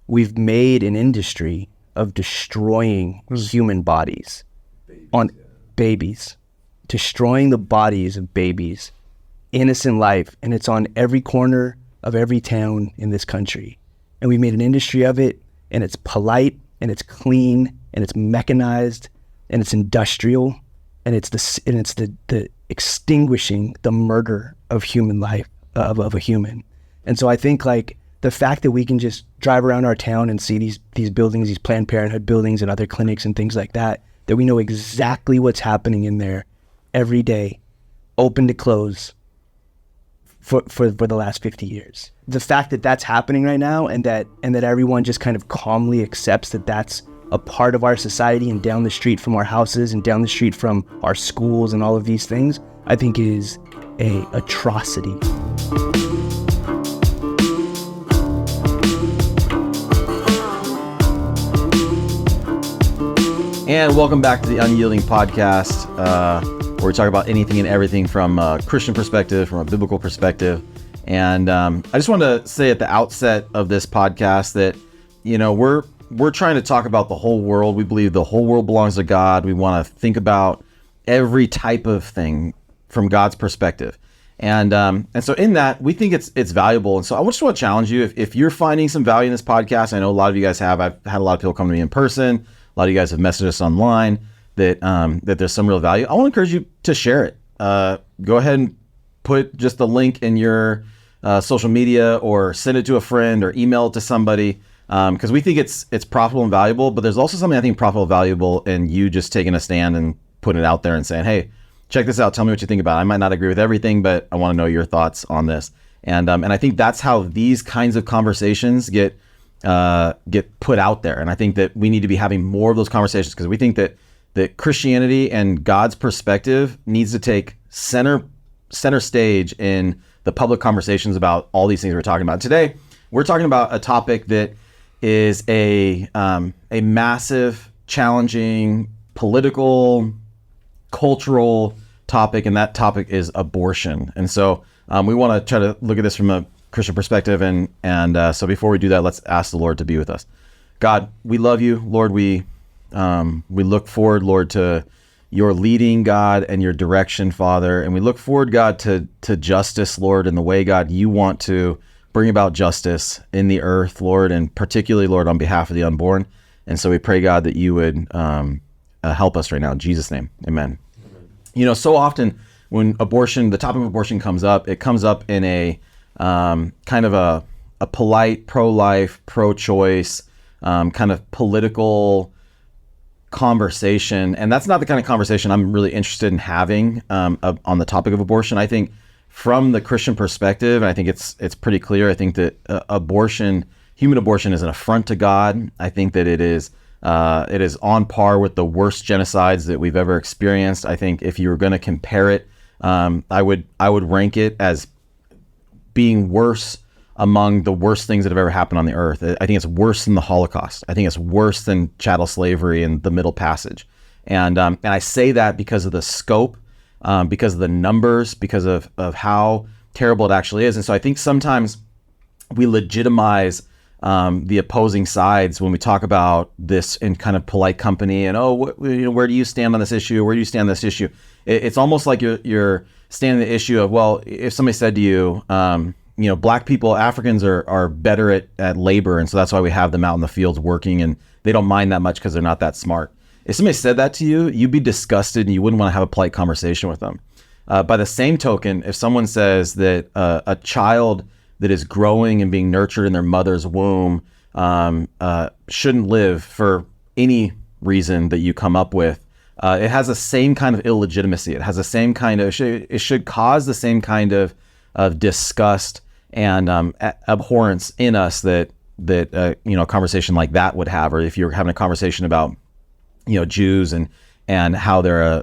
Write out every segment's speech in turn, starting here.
we've made an industry of destroying human bodies, babies, destroying the bodies of babies, innocent life, and it's on every corner of every town in this country. And we made an industry of it, and it's polite, and it's clean, and it's mechanized, and it's industrial, and it's the extinguishing the murder of human life, of a human. And so I think like the fact that we can just drive around our town and see these buildings, these Planned Parenthood buildings and other clinics and things like that we know exactly what's happening in there every day, open to close, for the last 50 years. The fact that that's happening right now, and that everyone just kind of calmly accepts that that's a part of our society, and down the street from our houses and down the street from our schools and all of these things, I think is a atrocity. And welcome back to the Unyielding podcast, where we talk about anything and everything from a Christian perspective, from a biblical perspective. And I just wanted to say at the outset of this podcast that, you know, we're trying to talk about the whole world. We believe the whole world belongs to God. We want to think about every type of thing from God's perspective. And so in that, we think it's valuable. And so I just want to challenge you, if you're finding some value in this podcast, I know a lot of you guys have. I've had a lot of people come to me in person. A lot of you guys have messaged us online that there's some real value. I want to encourage you to share it. Go ahead and put just the link in your social media, or send it to a friend, or email it to somebody, because we think it's profitable and valuable. But there's also something I think profitable and valuable in you just taking a stand and putting it out there and saying, hey, check this out. Tell me what you think about it. I might not agree with everything, but I want to know your thoughts on this. And I think that's how these kinds of conversations get put out there. And I think that we need to be having more of those conversations, because we think that Christianity and God's perspective needs to take center stage in the public conversations about all these things we're talking about. Today, we're talking about a topic that is a massive, challenging, political, cultural topic, and that topic is abortion. And so we want to try to look at this from a Christian perspective, and so before we do that, let's ask the Lord to be with us. God, we love you, Lord. We look forward, Lord, to your leading, God, and your direction, Father. And we look forward, God, to justice, Lord, and the way, God, you want to bring about justice in the earth, Lord, and particularly, Lord, on behalf of the unborn. And so we pray, God, that you would help us right now. In Jesus' name, amen. You know, so often when the topic of abortion comes up, it comes up in a kind of a polite, pro-life, pro-choice, kind of political conversation. And that's not the kind of conversation I'm really interested in having on the topic of abortion. I think from the Christian perspective, and I think it's pretty clear, I think that human abortion is an affront to God. I think that it is on par with the worst genocides that we've ever experienced. I think if you were going to compare it, I would rank it as being worse among the worst things that have ever happened on the earth. I think it's worse than the Holocaust. I think it's worse than chattel slavery and the Middle Passage. And I say that because of the scope, because of the numbers, because of how terrible it actually is. And so I think sometimes we legitimize the opposing sides when we talk about this in kind of polite company, and where do you stand on this issue? Where do you stand on this issue? It's almost like you're standing the issue of, well, if somebody said to you, Black people, Africans are better at labor, and so that's why we have them out in the fields working, and they don't mind that much because they're not that smart. If somebody said that to you, you'd be disgusted and you wouldn't want to have a polite conversation with them. By the same token, if someone says that a child that is growing and being nurtured in their mother's womb shouldn't live for any reason that you come up with, it has the same kind of illegitimacy. It has the same kind of, it should cause the same kind of disgust and abhorrence in us that a conversation like that would have. Or if you're having a conversation about Jews and how they're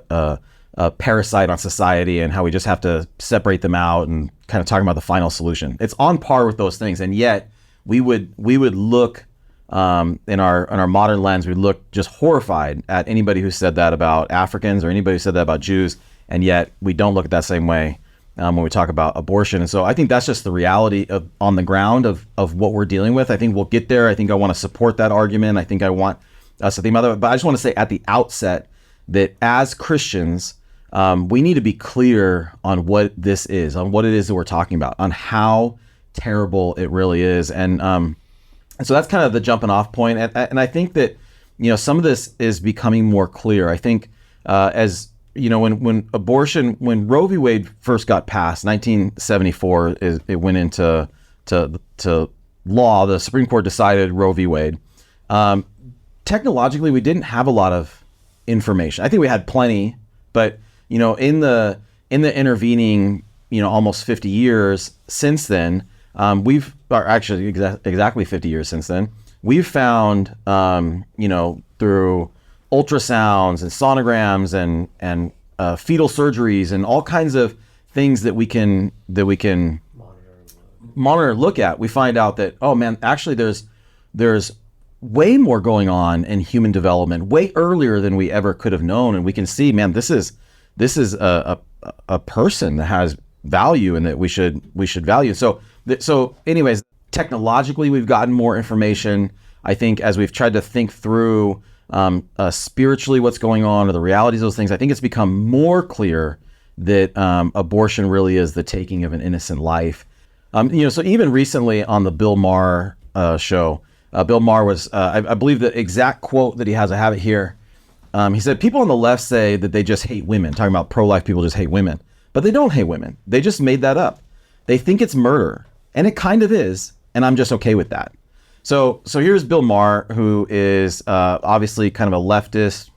a parasite on society and how we just have to separate them out, and kind of talking about the final solution. It's on par with those things, and yet we would look in our modern lens, we look just horrified at anybody who said that about Africans or anybody who said that about Jews, and yet we don't look at that same way when we talk about abortion. And so I think that's just the reality of on the ground of what we're dealing with. I think we'll get there. I think I want to support that argument. I think I want us to think about it. But I just want to say at the outset that as Christians, we need to be clear on what this is, on what it is that we're talking about, on how terrible it really is. And so that's kind of the jumping off point. And I think that, some of this is becoming more clear. I think as when Roe v. Wade first got passed, 1974, it went into to law. The Supreme Court decided Roe v. Wade. Technologically, we didn't have a lot of information. I think we had plenty, but in the intervening almost 50 years since then, exactly 50 years since then, we've found through ultrasounds and sonograms and fetal surgeries and all kinds of things that we can monitor and look at. We find out that, oh man, actually there's way more going on in human development way earlier than we ever could have known. And we can see, man, this is a person that has value and that we should value. So anyways, technologically, we've gotten more information. I think as we've tried to think through spiritually what's going on or the realities of those things, I think it's become more clear that abortion really is the taking of an innocent life. So even recently on the Bill Maher show, Bill Maher was, I believe the exact quote that he has, I have it here. He said, people on the left say that they just hate women, talking about pro-life people just hate women, but they don't hate women. They just made that up. They think it's murder, and it kind of is, and I'm just okay with that. So here's Bill Maher, who is obviously kind of a leftist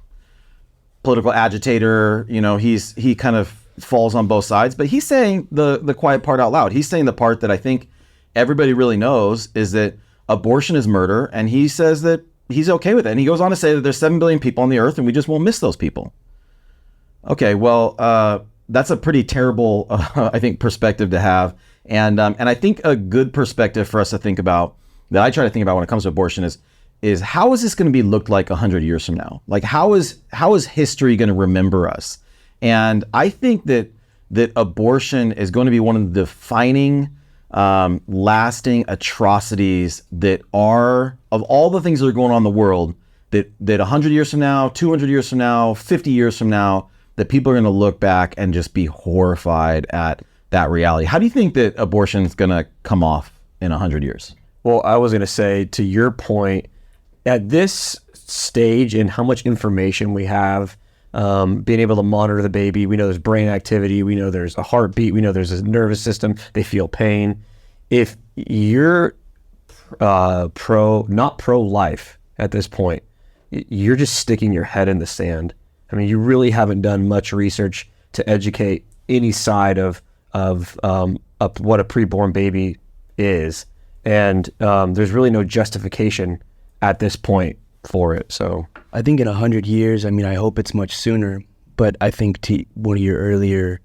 political agitator. He kind of falls on both sides, but he's saying the quiet part out loud. He's saying the part that I think everybody really knows is that abortion is murder, and he says that he's okay with it. And he goes on to say that there's 7 billion people on the earth, and we just won't miss those people. Okay, well, that's a pretty terrible, I think, perspective to have. And I think a good perspective for us to think about, that I try to think about when it comes to abortion, is how is this going to be looked like 100 years from now? Like, how is history going to remember us? And I think that abortion is going to be one of the defining, lasting atrocities that are, of all the things that are going on in the world, that 100 years from now, 200 years from now, 50 years from now, that people are going to look back and just be horrified at that reality. How do you think that abortion is going to come off in 100 years? Well, I was going to say, to your point, at this stage and how much information we have, being able to monitor the baby, we know there's brain activity, we know there's a heartbeat, we know there's a nervous system, they feel pain. If you're not pro-life at this point, you're just sticking your head in the sand. I mean, you really haven't done much research to educate any side of what a preborn baby is. And there's really no justification at this point for it. So I think in 100 years, I mean, I hope it's much sooner, but I think one of your earlier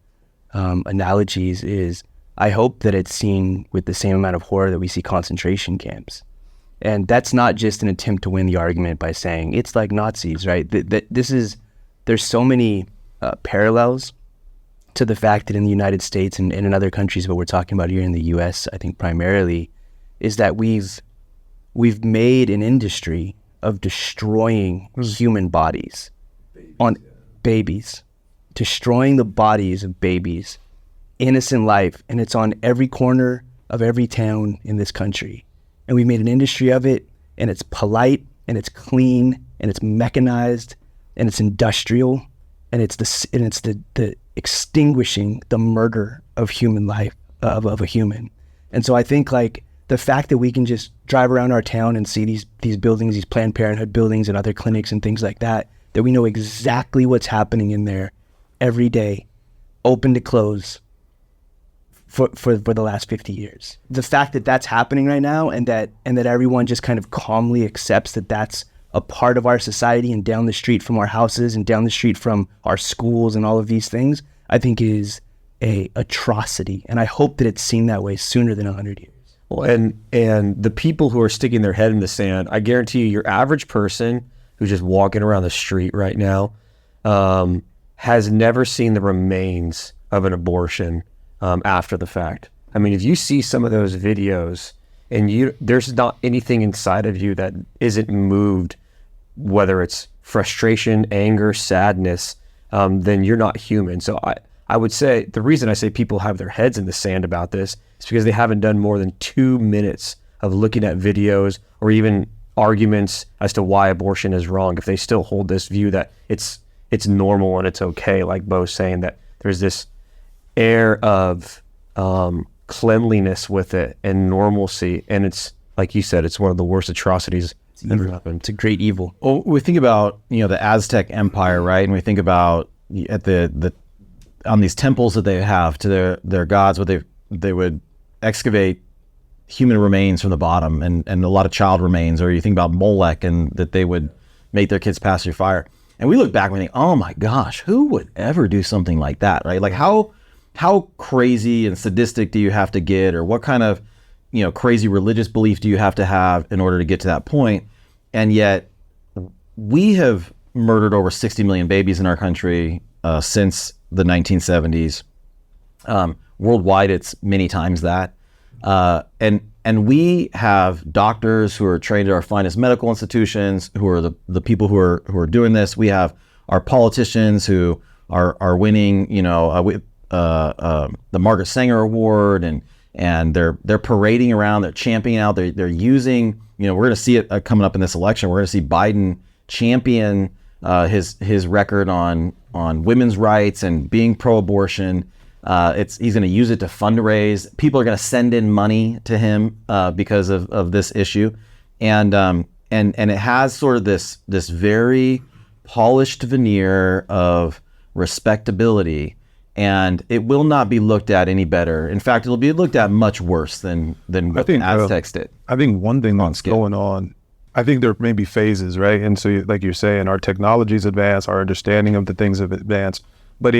analogies is, I hope that it's seen with the same amount of horror that we see concentration camps. And that's not just an attempt to win the argument by saying it's like Nazis, right? There's so many parallels to the fact that in the United States and in other countries, but we're talking about here in the US, I think primarily, is that we've made an industry of destroying human bodies on babies, destroying the bodies of babies, innocent life, and it's on every corner of every town in this country. And we made an industry of it, and it's polite, and it's clean, and it's mechanized, and it's industrial, and it's the extinguishing the murder of human life, of a human. And so I think, like, the fact that we can just drive around our town and see these buildings, these Planned Parenthood buildings and other clinics and things like that, that we know exactly what's happening in there every day, open to close, for the last 50 years. The fact that that's happening right now, and that everyone just kind of calmly accepts that that's a part of our society, and down the street from our houses and down the street from our schools and all of these things, I think is a atrocity. And I hope that it's seen that way sooner than 100 years. Well, and the people who are sticking their head in the sand, I guarantee you, your average person who's just walking around the street right now has never seen the remains of an abortion after the fact. I mean, if you see some of those videos and there's not anything inside of you that isn't moved, whether it's frustration, anger, sadness, then you're not human. So I would say the reason I say people have their heads in the sand about this is because they haven't done more than 2 minutes of looking at videos or even arguments as to why abortion is wrong. If they still hold this view that it's normal and it's okay, like Bo's saying, that there's this air of cleanliness with it and normalcy, and it's like you said, it's one of the worst atrocities ever happened. It's a great evil. Well, we think about the Aztec Empire, right? And we think about at the on these temples that they have to their gods, what they would excavate human remains from the bottom and a lot of child remains. Or you think about Molech and that they would make their kids pass through fire. And we look back and we think, oh my gosh, who would ever do something like that, right? Like how crazy and sadistic do you have to get, or what kind of crazy religious belief do you have to have in order to get to that point? And yet we have murdered over 60 million babies in our country since the 1970s. Worldwide, it's many times that. And we have doctors who are trained at our finest medical institutions, who are the people who are doing this. We have our politicians who are winning, the Margaret Sanger Award, and they're parading around, they're championing out, they're using, we're going to see it coming up in this election. We're going to see Biden champion his record on women's rights and being pro-abortion. He's going to use it to fundraise. People are going to send in money to him because of this issue, and it has sort of this very polished veneer of respectability, and it will not be looked at any better. In fact, it'll be looked at much worse than what the Aztecs did. I think one thing that's going on, I think there may be phases, right? And so, like you're saying, our technology's advanced, our understanding of the things have advanced, but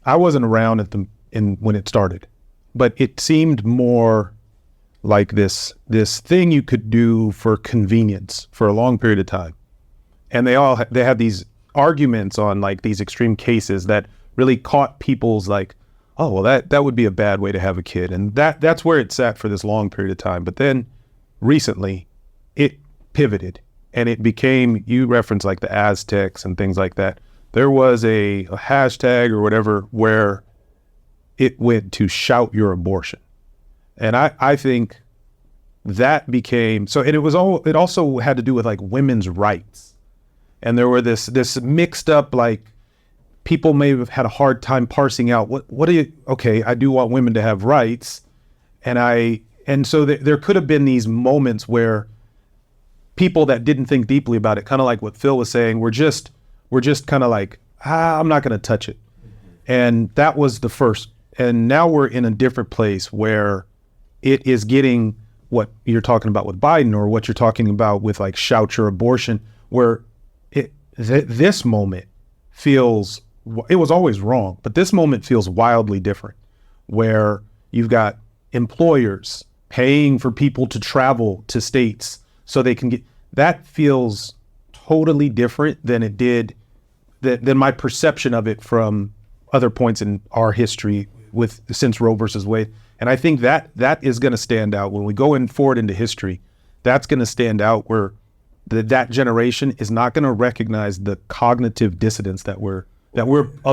I wasn't around when it started, but it seemed more like this thing you could do for convenience for a long period of time. And they had these arguments on like these extreme cases that really caught people's like, oh, well, that would be a bad way to have a kid. And that's where it sat for this long period of time. But then recently it pivoted and it became, you referenced like the Aztecs and things like that. There was a hashtag or whatever where it went to shout your abortion. And I think that became, so, and it also had to do with like women's rights. And there were this mixed up, like people may have had a hard time parsing out what do you, okay, I do want women to have rights. And so there could have been these moments where people that didn't think deeply about it, kind of like what Phil was saying, we're just kind of like, I'm not going to touch it. And that was the first. And now we're in a different place where it is getting what you're talking about with Biden, or what you're talking about with like shout your abortion, where this moment feels, it was always wrong, but this moment feels wildly different, where you've got employers paying for people to travel to states so they can get, that feels totally different than it did, than my perception of it from other points in our history since Roe versus Wade. And I think that is going to stand out when we go forward into history. That's going to stand out, where that generation is not going to recognize the cognitive dissonance that we're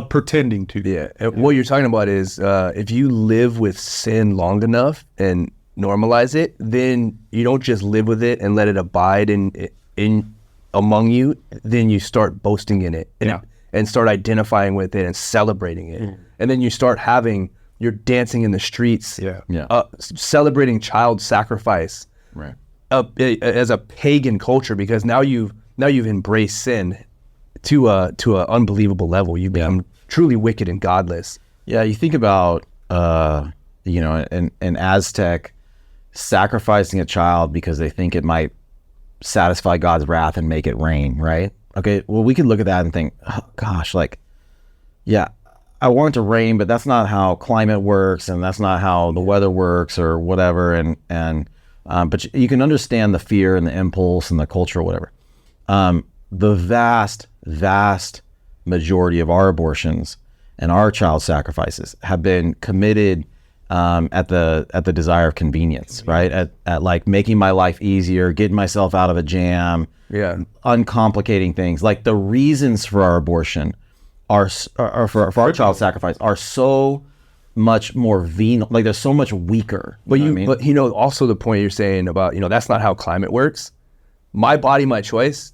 pretending to. Yeah. What you're talking about is if you live with sin long enough and normalize it, then you don't just live with it and let it abide in among you. Then you start boasting in it and start identifying with it and celebrating it. And then you start you're dancing in the streets, celebrating child sacrifice, right? As a pagan culture, because now you've embraced sin to a unbelievable level. You become truly wicked and godless. Yeah, you think about an Aztec sacrificing a child because they think it might satisfy God's wrath and make it rain, right? Okay, well, we could look at that and think, oh gosh, like, yeah, I want it to rain, but that's not how climate works, and that's not how the weather works, or whatever. But you can understand the fear and the impulse and the culture or whatever. The vast majority of our abortions and our child sacrifices have been committed at the desire of convenience, right? At like making my life easier, getting myself out of a jam, uncomplicating things. Like the reasons for our abortion are for our child sacrifice are so much more venal, like they're so much weaker. But also the point you're saying about, that's not how climate works. My body, my choice.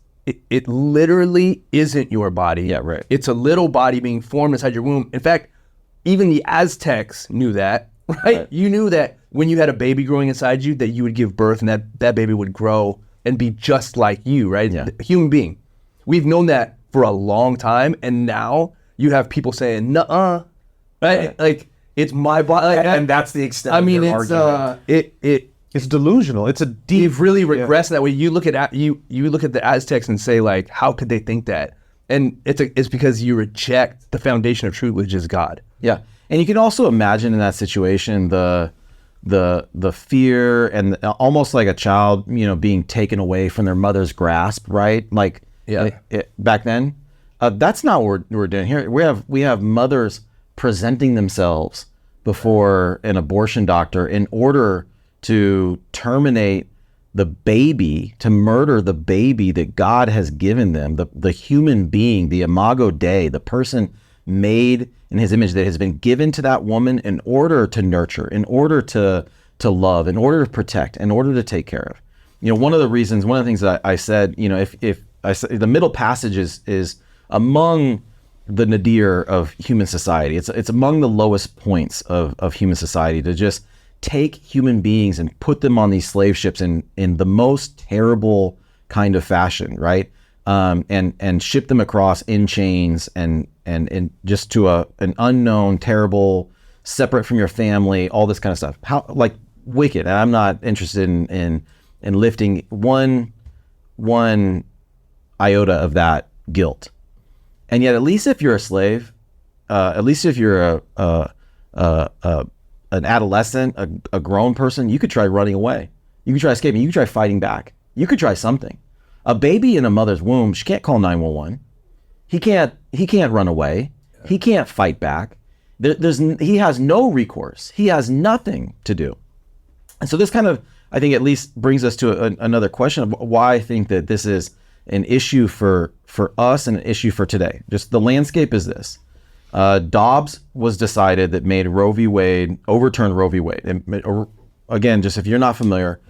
It literally isn't your body. Yeah, right. It's a little body being formed inside your womb. In fact, even the Aztecs knew that, right? You knew that when you had a baby growing inside you, that you would give birth and that baby would grow and be just like you, right? Yeah. A human being. We've known that for a long time, and now you have people saying, "Nuh-uh," right? Like it's my body, and that's the extent. I mean, of it's their argument. It's delusional. It's a deep. They've really regressed that way. You look at you look at the Aztecs and say, like, how could they think that? And it's because you reject the foundation of truth, which is God. Yeah, and you can also imagine in that situation the fear and almost like a child, being taken away from their mother's grasp, right? Like, back then, that's not what we're doing here. We have mothers presenting themselves before an abortion doctor in order to terminate the baby, to murder the baby that God has given them, the human being, the imago Dei, the person made in his image that has been given to that woman in order to nurture, in order to love, in order to protect, in order to take care of. One of the things that I said, if I said the middle passage is among the nadir of human society. It's among the lowest points of human society to just take human beings and put them on these slave ships in the most terrible kind of fashion, right? And ship them across in chains and just to an unknown, terrible, separate from your family, all this kind of stuff. How, like, wicked. And I'm not interested in lifting one iota of that guilt. And yet, at least if you're a slave, at least if you're an adolescent, a grown person, you could try running away. You could try escaping. You could try fighting back. You could try something. A baby in a mother's womb, she can't call 911. He can't run away. He can't fight back. He has no recourse. He has nothing to do. And so this kind of, I think, at least brings us to another question of why I think that this is an issue for us and an issue for today. Just the landscape is this. Dobbs was decided that made Roe v. Wade, overturned Roe v. Wade. And again, just if you're not familiar,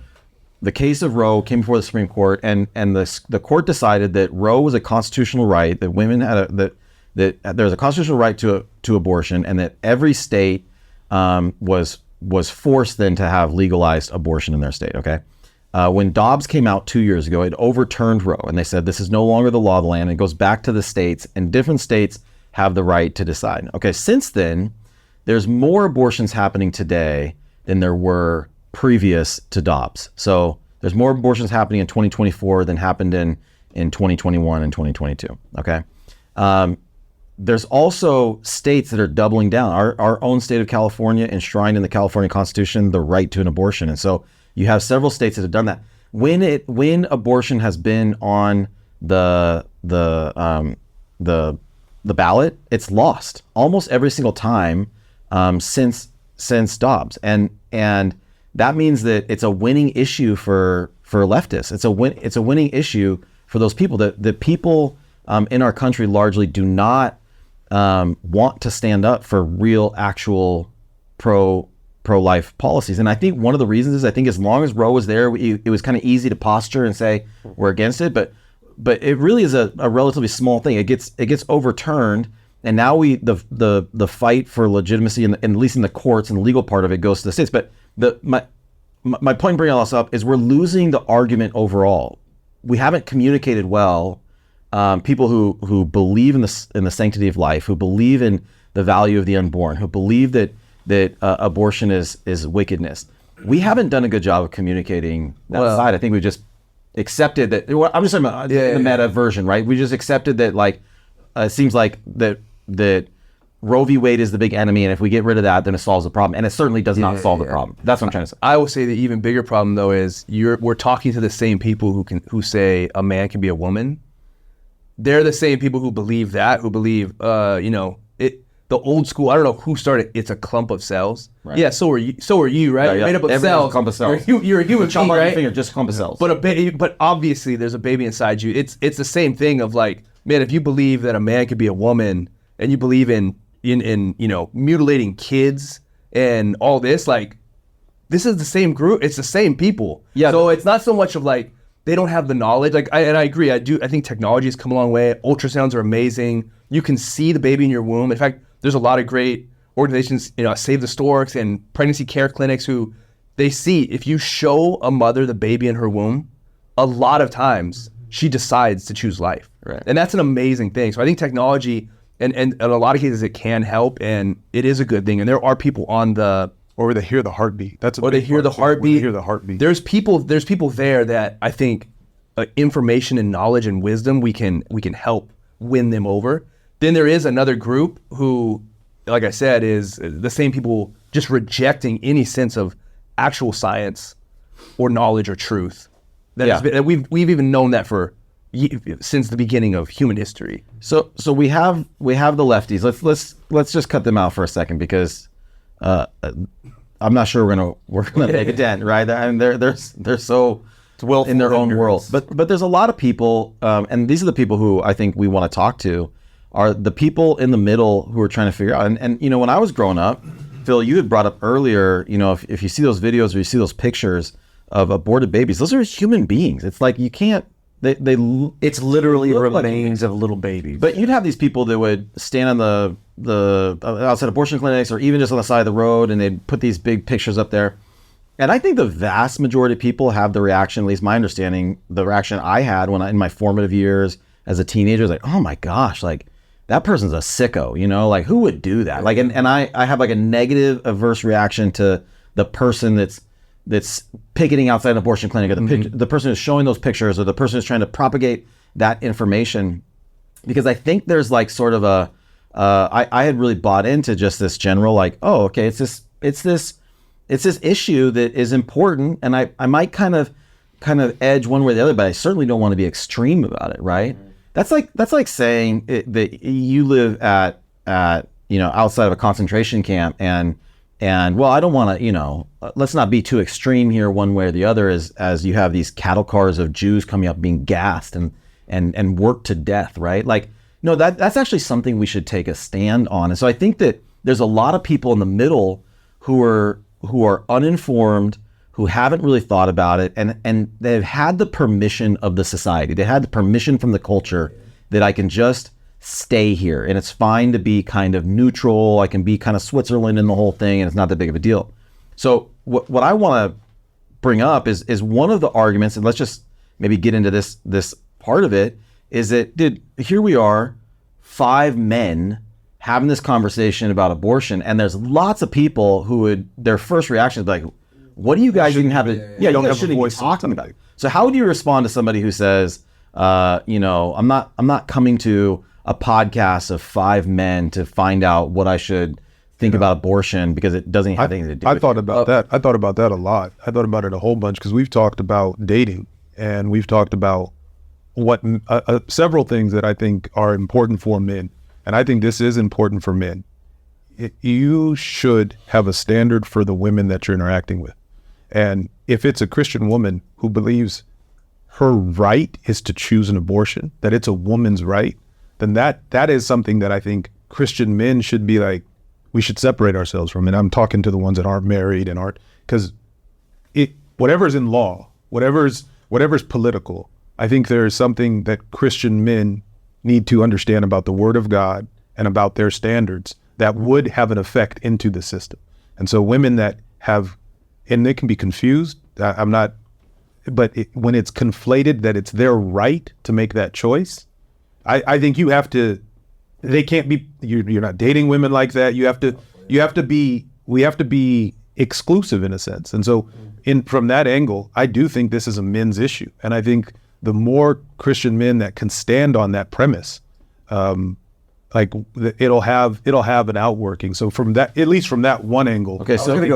the case of Roe came before the Supreme Court, and the court decided that Roe was a constitutional right, that women had that there's a constitutional right to abortion, and that every state was forced then to have legalized abortion in their state. Okay. When Dobbs came out 2 years ago, it overturned Roe, and they said this is no longer the law of the land. It goes back to the states, and different states have the right to decide. Okay, since then, there's more abortions happening today than there were previous to Dobbs. So there's more abortions happening in 2024 than happened in 2021 and 2022. Okay. There's also states that are doubling down. Our own state of California enshrined in the California Constitution the right to an abortion. And so you have several states that have done that. When abortion has been on the ballot, it's lost almost every single time since Dobbs, and that means that it's a winning issue for leftists. It's a winning issue for those people that people in our country largely do not want to stand up for real, actual pro-life policies. And I think one of the reasons is, I think as long as Roe was there, it was kind of easy to posture and say we're against it, but it really is a relatively small thing. It gets overturned, and now the fight for legitimacy, and at least in the courts and the legal part of it, goes to the states. But my point in bringing all this up is we're losing the argument overall. We haven't communicated well. People who believe in the sanctity of life, who believe in the value of the unborn, who believe that abortion is wickedness. We haven't done a good job of communicating that side. I think we just accepted that. I'm just talking about the meta version, right? We just accepted that, like, it seems like that Roe v. Wade is the big enemy, and if we get rid of that, then it solves the problem. And it certainly does not solve the problem. That's what I'm trying to say. I will say the even bigger problem, though, is we're talking to the same people who say a man can be a woman. They're the same people who believe that, who believe the old school. I don't know who started. It's a clump of cells. Right. Yeah. So are you, right? Yeah, You're yeah. made up of Everything's cells. a clump of cells. You're a human Chop being, off your right? finger, just a clump of cells. But obviously there's a baby inside you. It's the same thing of like, man, if you believe that a man could be a woman, and you believe in mutilating kids and all this, like, this is the same group. It's the same people. Yeah. So it's not so much of like they don't have the knowledge. Like, I agree. I think technology has come a long way. Ultrasounds are amazing. You can see the baby in your womb. In fact, there's a lot of great organizations, Save the Storks and pregnancy care clinics, who they see if you show a mother the baby in her womb, a lot of times she decides to choose life. Right. And that's an amazing thing. So I think technology, and in a lot of cases, it can help, and it is a good thing. And there are people on the Or they hear the heartbeat. They hear the heartbeat. They hear the heartbeat. There's people there that I think information and knowledge and wisdom, we can help win them over. Then there is another group who, like I said, is the same people just rejecting any sense of actual science or knowledge or truth. That we've even known that since the beginning of human history. So we have the lefties. Let's just cut them out for a second, because I'm not sure we're gonna make a dent, right? I mean, they're so in their own world. But there's a lot of people, and these are the people who I think we want to talk to, are the people in the middle who are trying to figure out. And when I was growing up, Phil, you had brought up earlier, if you see those videos or you see those pictures of aborted babies, those are human beings. It's like you can't. It's literally remains of little babies. But you'd have these people that would stand on the outside abortion clinics, or even just on the side of the road, and they'd put these big pictures up there. And I think the vast majority of people have the reaction, at least my understanding, the reaction I had when in my formative years as a teenager, was like, oh my gosh, like that person's a sicko, like who would do that? Like, and I have like a negative averse reaction to the person that's picketing outside an abortion clinic, or the person who's showing those pictures, or the person who's trying to propagate that information. Because I think there's like sort of I had really bought into just this general, like, oh, okay, it's this issue that is important, and I might kind of edge one way or the other, but I certainly don't want to be extreme about it, right? That's like saying that you live at outside of a concentration camp, and well, I don't want to, let's not be too extreme here one way or the other, as you have these cattle cars of Jews coming up being gassed and worked to death, right? Like, no, that's actually something we should take a stand on. And so I think that there's a lot of people in the middle who are uninformed, who haven't really thought about it, and they've had the permission of the society. They had the permission from the culture that I can just stay here, and it's fine to be kind of neutral. I can be kind of Switzerland in the whole thing, and it's not that big of a deal. So what I want to bring up is one of the arguments, and let's just maybe get into this part of it, is that here we are, 5 men having this conversation about abortion, and there's lots of people who their first reaction is like, what do you guys even have to, you guys shouldn't be talking about it. So how would you respond to somebody who says, I'm not coming to a podcast of 5 men to find out what I should think about abortion, because it doesn't have anything to do with it. I thought about that a lot. I thought about it a whole bunch, because we've talked about dating, and we've talked about what several things that I think are important for men. And I think this is important for men. You should have a standard for the women that you're interacting with. And if it's a Christian woman who believes her right is to choose an abortion, that it's a woman's right, then that is something that I think Christian men should be like, we should separate ourselves from. And I'm talking to the ones that aren't married and aren't, because whatever's in law, whatever's political, I think there is something that Christian men need to understand about the Word of God and about their standards that would have an effect into the system. And so women that have, and they can be confused, but when it's conflated that it's their right to make that choice, I think you have to, they can't be, you're not dating women like that. We have to be exclusive in a sense. And so from that angle, I do think this is a men's issue. And I think the more Christian men that can stand on that premise, it'll have an outworking. So from that, at least from that one angle. Okay, so let me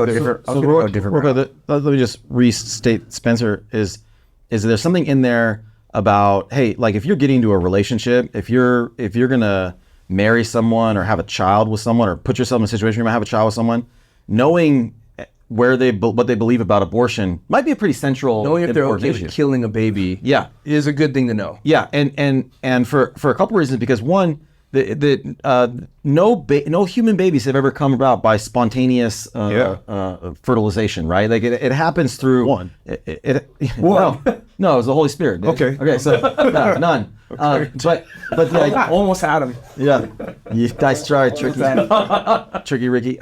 just restate, Spencer, is there something in there about, hey, like if you're getting into a relationship, if you're gonna marry someone or have a child with someone or put yourself in a situation where you might have a child with someone, knowing what they believe about abortion might be a pretty central. Knowing if they're okay issue. with killing a baby, is a good thing to know. Yeah, and for a couple reasons, because one, no human babies have ever come about by spontaneous fertilization, right? Like it happens through one. No, it was the Holy Spirit. Okay, so no, none. But I almost had him. Yeah, nice try, tricky Ricky.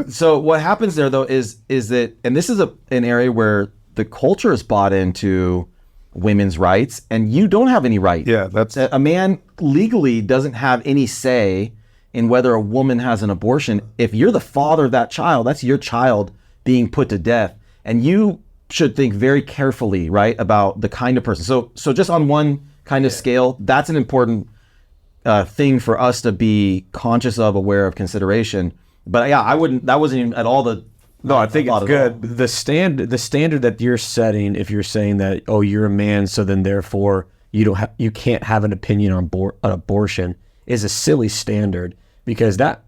So what happens there though is that, and this is an area where the culture is bought into women's rights, and you don't have any right. Yeah, that's a man legally doesn't have any say in whether a woman has an abortion. If you're the father of that child, that's your child being put to death, and you should think very carefully, right, about the kind of person. So just on one kind of scale, that's an important thing for us to be conscious of, aware of, consideration. But yeah, I wouldn't. That wasn't even at all the. No, I think it's good. The standard that you're setting, if you're saying that, oh, you're a man, so then therefore you can't have an opinion on abortion, is a silly standard, because that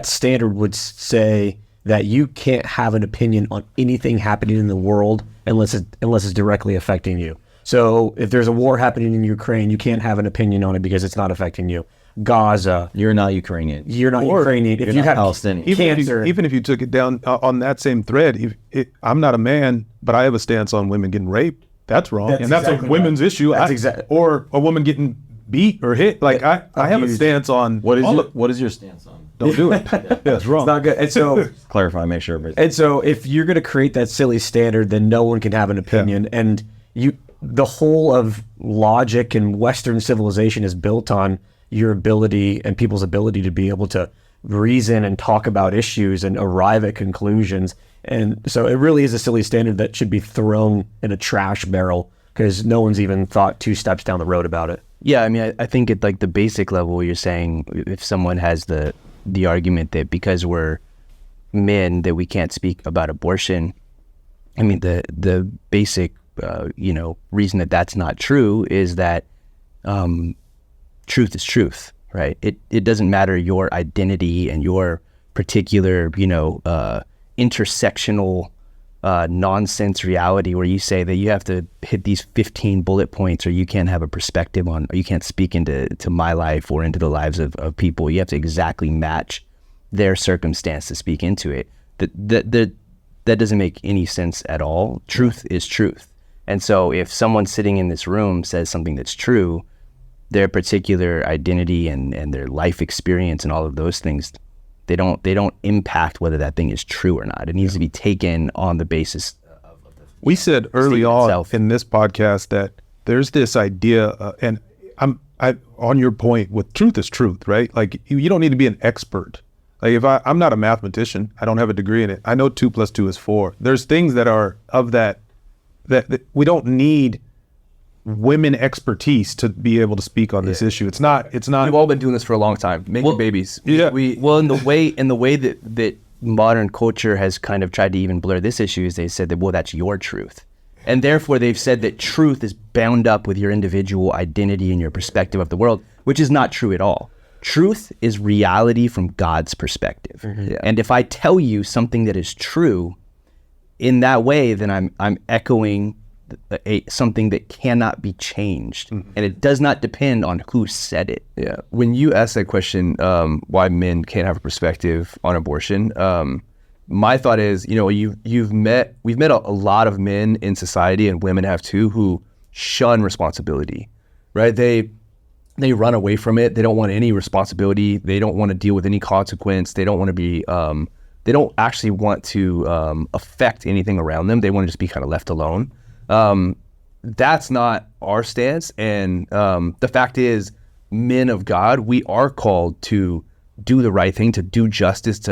standard would say that you can't have an opinion on anything happening in the world unless it's directly affecting you. So if there's a war happening in Ukraine, you can't have an opinion on it because it's not affecting you. Gaza. You're not Ukrainian. You're not Ukrainian. If you have Palestinian. cancer. Even if you took it down on that same thread, I'm not a man, but I have a stance on women getting raped. That's wrong. That's exactly a women's issue. Or a woman getting beat or hit. Like I have a stance on what is your stance on? Don't do it. It's wrong. It's not good. And so clarify, make sure. And so if you're going to create that silly standard, then no one can have an opinion. Yeah. And the whole of logic and Western civilization is built on your ability and people's ability to be able to reason and talk about issues and arrive at conclusions. And so it really is a silly standard that should be thrown in a trash barrel, because no one's even thought 2 steps down the road about it. Yeah, I mean, I think at like the basic level, you're saying if someone has the argument that because we're men that we can't speak about abortion, I mean, the basic reason that that's not true is that truth is truth, right? It doesn't matter your identity and your particular, intersectional nonsense reality where you say that you have to hit these 15 bullet points or you can't have a perspective on, or you can't speak into my life or into the lives of people. You have to exactly match their circumstance to speak into it. That doesn't make any sense at all. Truth is truth. And so if someone sitting in this room says something that's true, their particular identity and their life experience and all of those things, they don't impact whether that thing is true or not. It needs to be taken on the basis of the we said early on in this podcast that there's this idea, and I on your point with truth is truth, right? Like you don't need to be an expert. Like if I'm not a mathematician, I don't have a degree in it. I know 2 + 2 is 4. There's things that are of that we don't need women expertise to be able to speak on this issue. It's not. We've all been doing this for a long time, making babies. Yeah. In the way that modern culture has kind of tried to even blur this issue is they said that, well, that's your truth. And therefore they've said that truth is bound up with your individual identity and your perspective of the world, which is not true at all. Truth is reality from God's perspective. Mm-hmm. Yeah. And if I tell you something that is true in that way, then I'm echoing something that cannot be changed, and it does not depend on who said it. Yeah. When you ask that question, why men can't have a perspective on abortion, my thought is, we've met a lot of men in society, and women have too, who shun responsibility, right? They run away from it. They don't want any responsibility. They don't want to deal with any consequence. They don't want to be. They don't actually want to affect anything around them. They want to just be kind of left alone. That's not our stance. And the fact is, men of God, we are called to do the right thing, to do justice,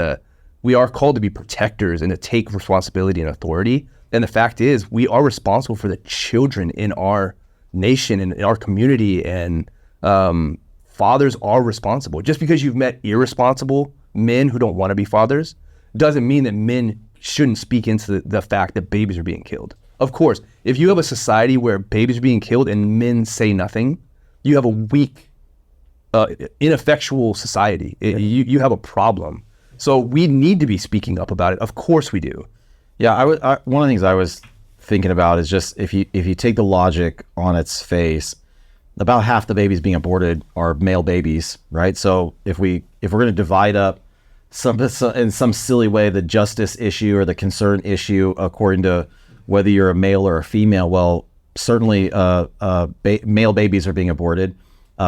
we are called to be protectors and to take responsibility and authority. And the fact is, we are responsible for the children in our nation and in our community, and fathers are responsible. Just because you've met irresponsible men who don't want to be fathers doesn't mean that men shouldn't speak into the fact that babies are being killed. Of course, if you have a society where babies are being killed and men say nothing, you have a weak ineffectual society. You have a problem. So we need to be speaking up about it. Of course we do. Yeah, one of the things I was thinking about is just if you take the logic on its face, about half the babies being aborted are male babies, right? So if we're going to divide up in some silly way the justice issue or the concern issue according to whether you're a male or a female, well, certainly male babies are being aborted.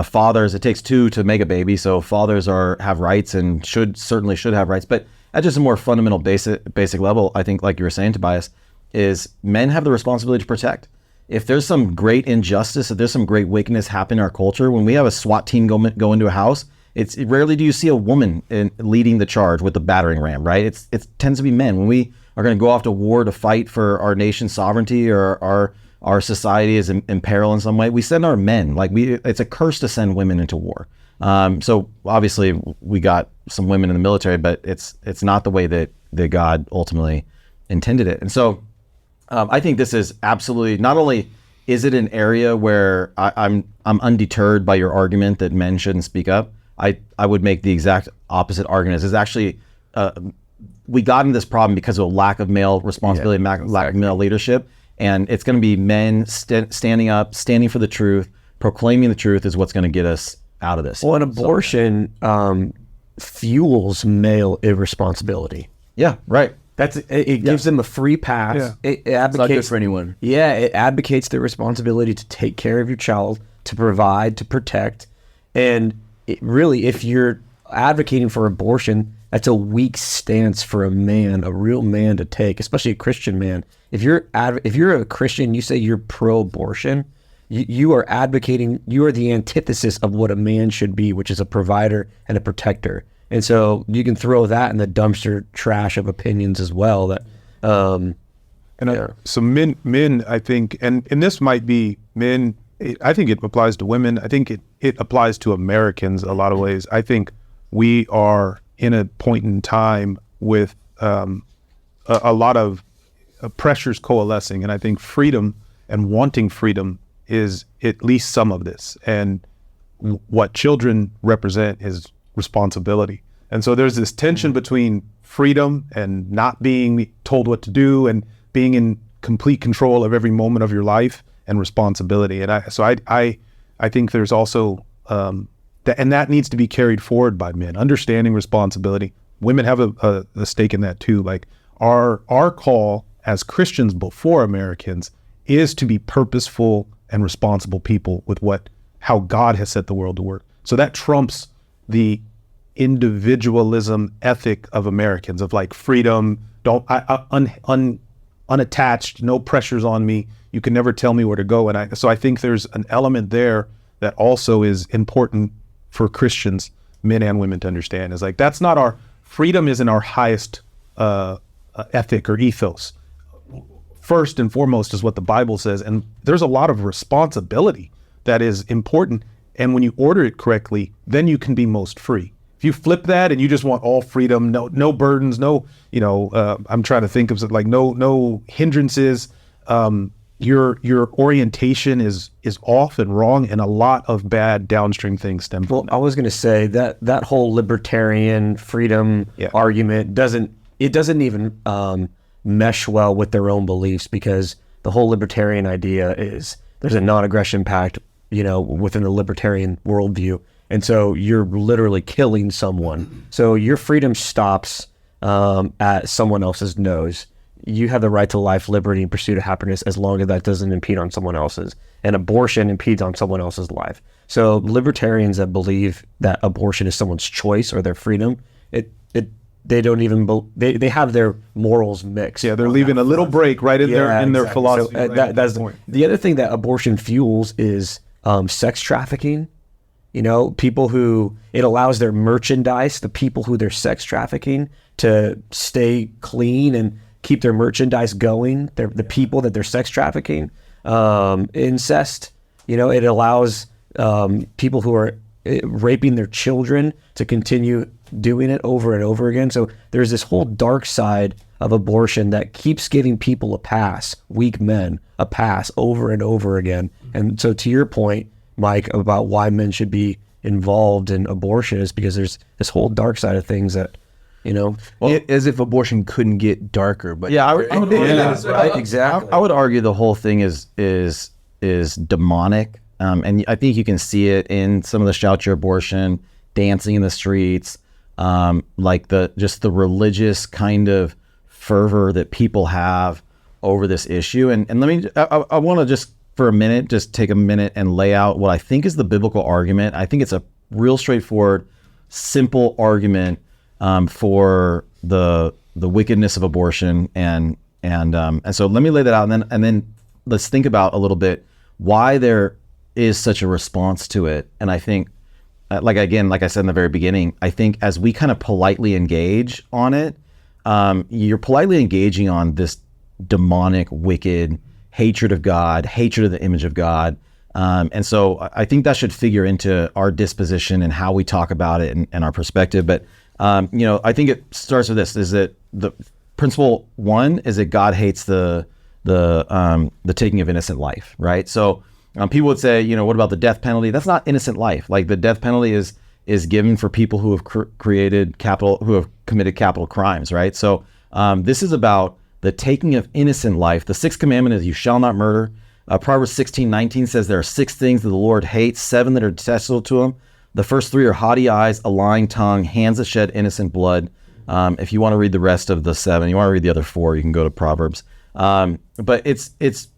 Fathers, it takes two to make a baby, so fathers have rights and should have rights. But at just a more fundamental basic level, I think, like you were saying, Tobias, is men have the responsibility to protect. If there's some great injustice, if there's some great wickedness happening in our culture, when we have a SWAT team go into a house, rarely do you see a woman leading the charge with the battering ram, right? It tends to be men. When we are going to go off to war to fight for our nation's sovereignty or our society is in peril in some way, we send our men. It's a curse to send women into war. So obviously we got some women in the military, but it's not the way that God ultimately intended it. And so I think this is absolutely, not only is it an area where I'm undeterred by your argument that men shouldn't speak up, I would make the exact opposite argument. It's actually, we got into this problem because of a lack of male responsibility, lack of male leadership. And it's going to be men standing up, standing for the truth, proclaiming the truth is what's going to get us out of this. Well, an abortion fuels male irresponsibility. Yeah, right. It gives them a free pass. Yeah. It advocates, It's not good for anyone. Yeah, it advocates the responsibility to take care of your child, to provide, to protect. And really, if you're advocating for abortion, that's a weak stance for a real man to take, especially a Christian man. If you're a Christian, you say you're pro-abortion, you are advocating, you are the antithesis of what a man should be, which is a provider and a protector. And so you can throw that in the dumpster trash of opinions as well. So men, I think, and this might be men, I think it applies to women. I think it applies to Americans in a lot of ways. I think we are in a point in time with a lot of pressures coalescing. And I think freedom and wanting freedom is at least some of this. And what children represent is responsibility. And so there's this tension between freedom and not being told what to do and being in complete control of every moment of your life and responsibility. And I think there's also that needs to be carried forward by men, understanding responsibility. Women have a stake in that too. Like our call as Christians before Americans is to be purposeful and responsible people with how God has set the world to work. So that trumps the individualism ethic of Americans of like freedom, unattached, no pressures on me. You can never tell me where to go. And so I think there's an element there that also is important for Christians, men and women, to understand. Is like, that's not freedom isn't our highest ethic or ethos. First and foremost is what the Bible says. And there's a lot of responsibility that is important. And when you order it correctly, then you can be most free. If you flip that and you just want all freedom, no burdens, I'm trying to think of something like no hindrances. Your orientation is off and wrong, and a lot of bad downstream things stem from that. I was going to say that whole libertarian freedom argument doesn't even mesh well with their own beliefs, because the whole libertarian idea is there's a non-aggression pact, within the libertarian worldview. And so you're literally killing someone. So your freedom stops at someone else's nose. You have the right to life, liberty, and pursuit of happiness as long as that doesn't impede on someone else's. And abortion impedes on someone else's life. So libertarians that believe that abortion is someone's choice or their freedom, they don't even they have their morals mixed. Yeah, they're leaving a little break right in their philosophy. So that's the point. The other thing that abortion fuels is sex trafficking. People who it allows their merchandise, the people who they're sex trafficking, to stay clean and keep their merchandise going. They're the people that they're sex trafficking. Incest, it allows people who are raping their children to continue doing it over and over again. So there's this whole dark side of abortion that keeps giving people a pass, weak men, a pass over and over again. And so to your point, Mike, about why men should be involved in abortion is because there's this whole dark side of things that, as if abortion couldn't get darker. But I would argue exactly. I would argue the whole thing is demonic, and I think you can see it in some of the shout your abortion, dancing in the streets, like the religious kind of fervor that people have over this issue. And I want to just for a minute, just take a minute and lay out what I think is the biblical argument. I think it's a real straightforward, simple argument for the wickedness of abortion, and so let me lay that out, and then let's think about a little bit why there is such a response to it. And I think, like I said in the very beginning, I think as we kind of politely engage on it, you're politely engaging on this demonic, wicked hatred of God, hatred of the image of God. And so I think that should figure into our disposition and how we talk about it and our perspective. But, I think it starts with this, is that the principle one is that God hates the taking of innocent life, right? So people would say, what about the death penalty? That's not innocent life. Like the death penalty is given for people who have who have committed capital crimes, right? So this is about the taking of innocent life. The sixth commandment is you shall not murder. Proverbs 16:19 says there are 6 things that the Lord hates, 7 that are detestable to him. The first 3 are haughty eyes, a lying tongue, hands that shed innocent blood. If you want to read the rest of the 7, you want to read the other 4, you can go to Proverbs. But it's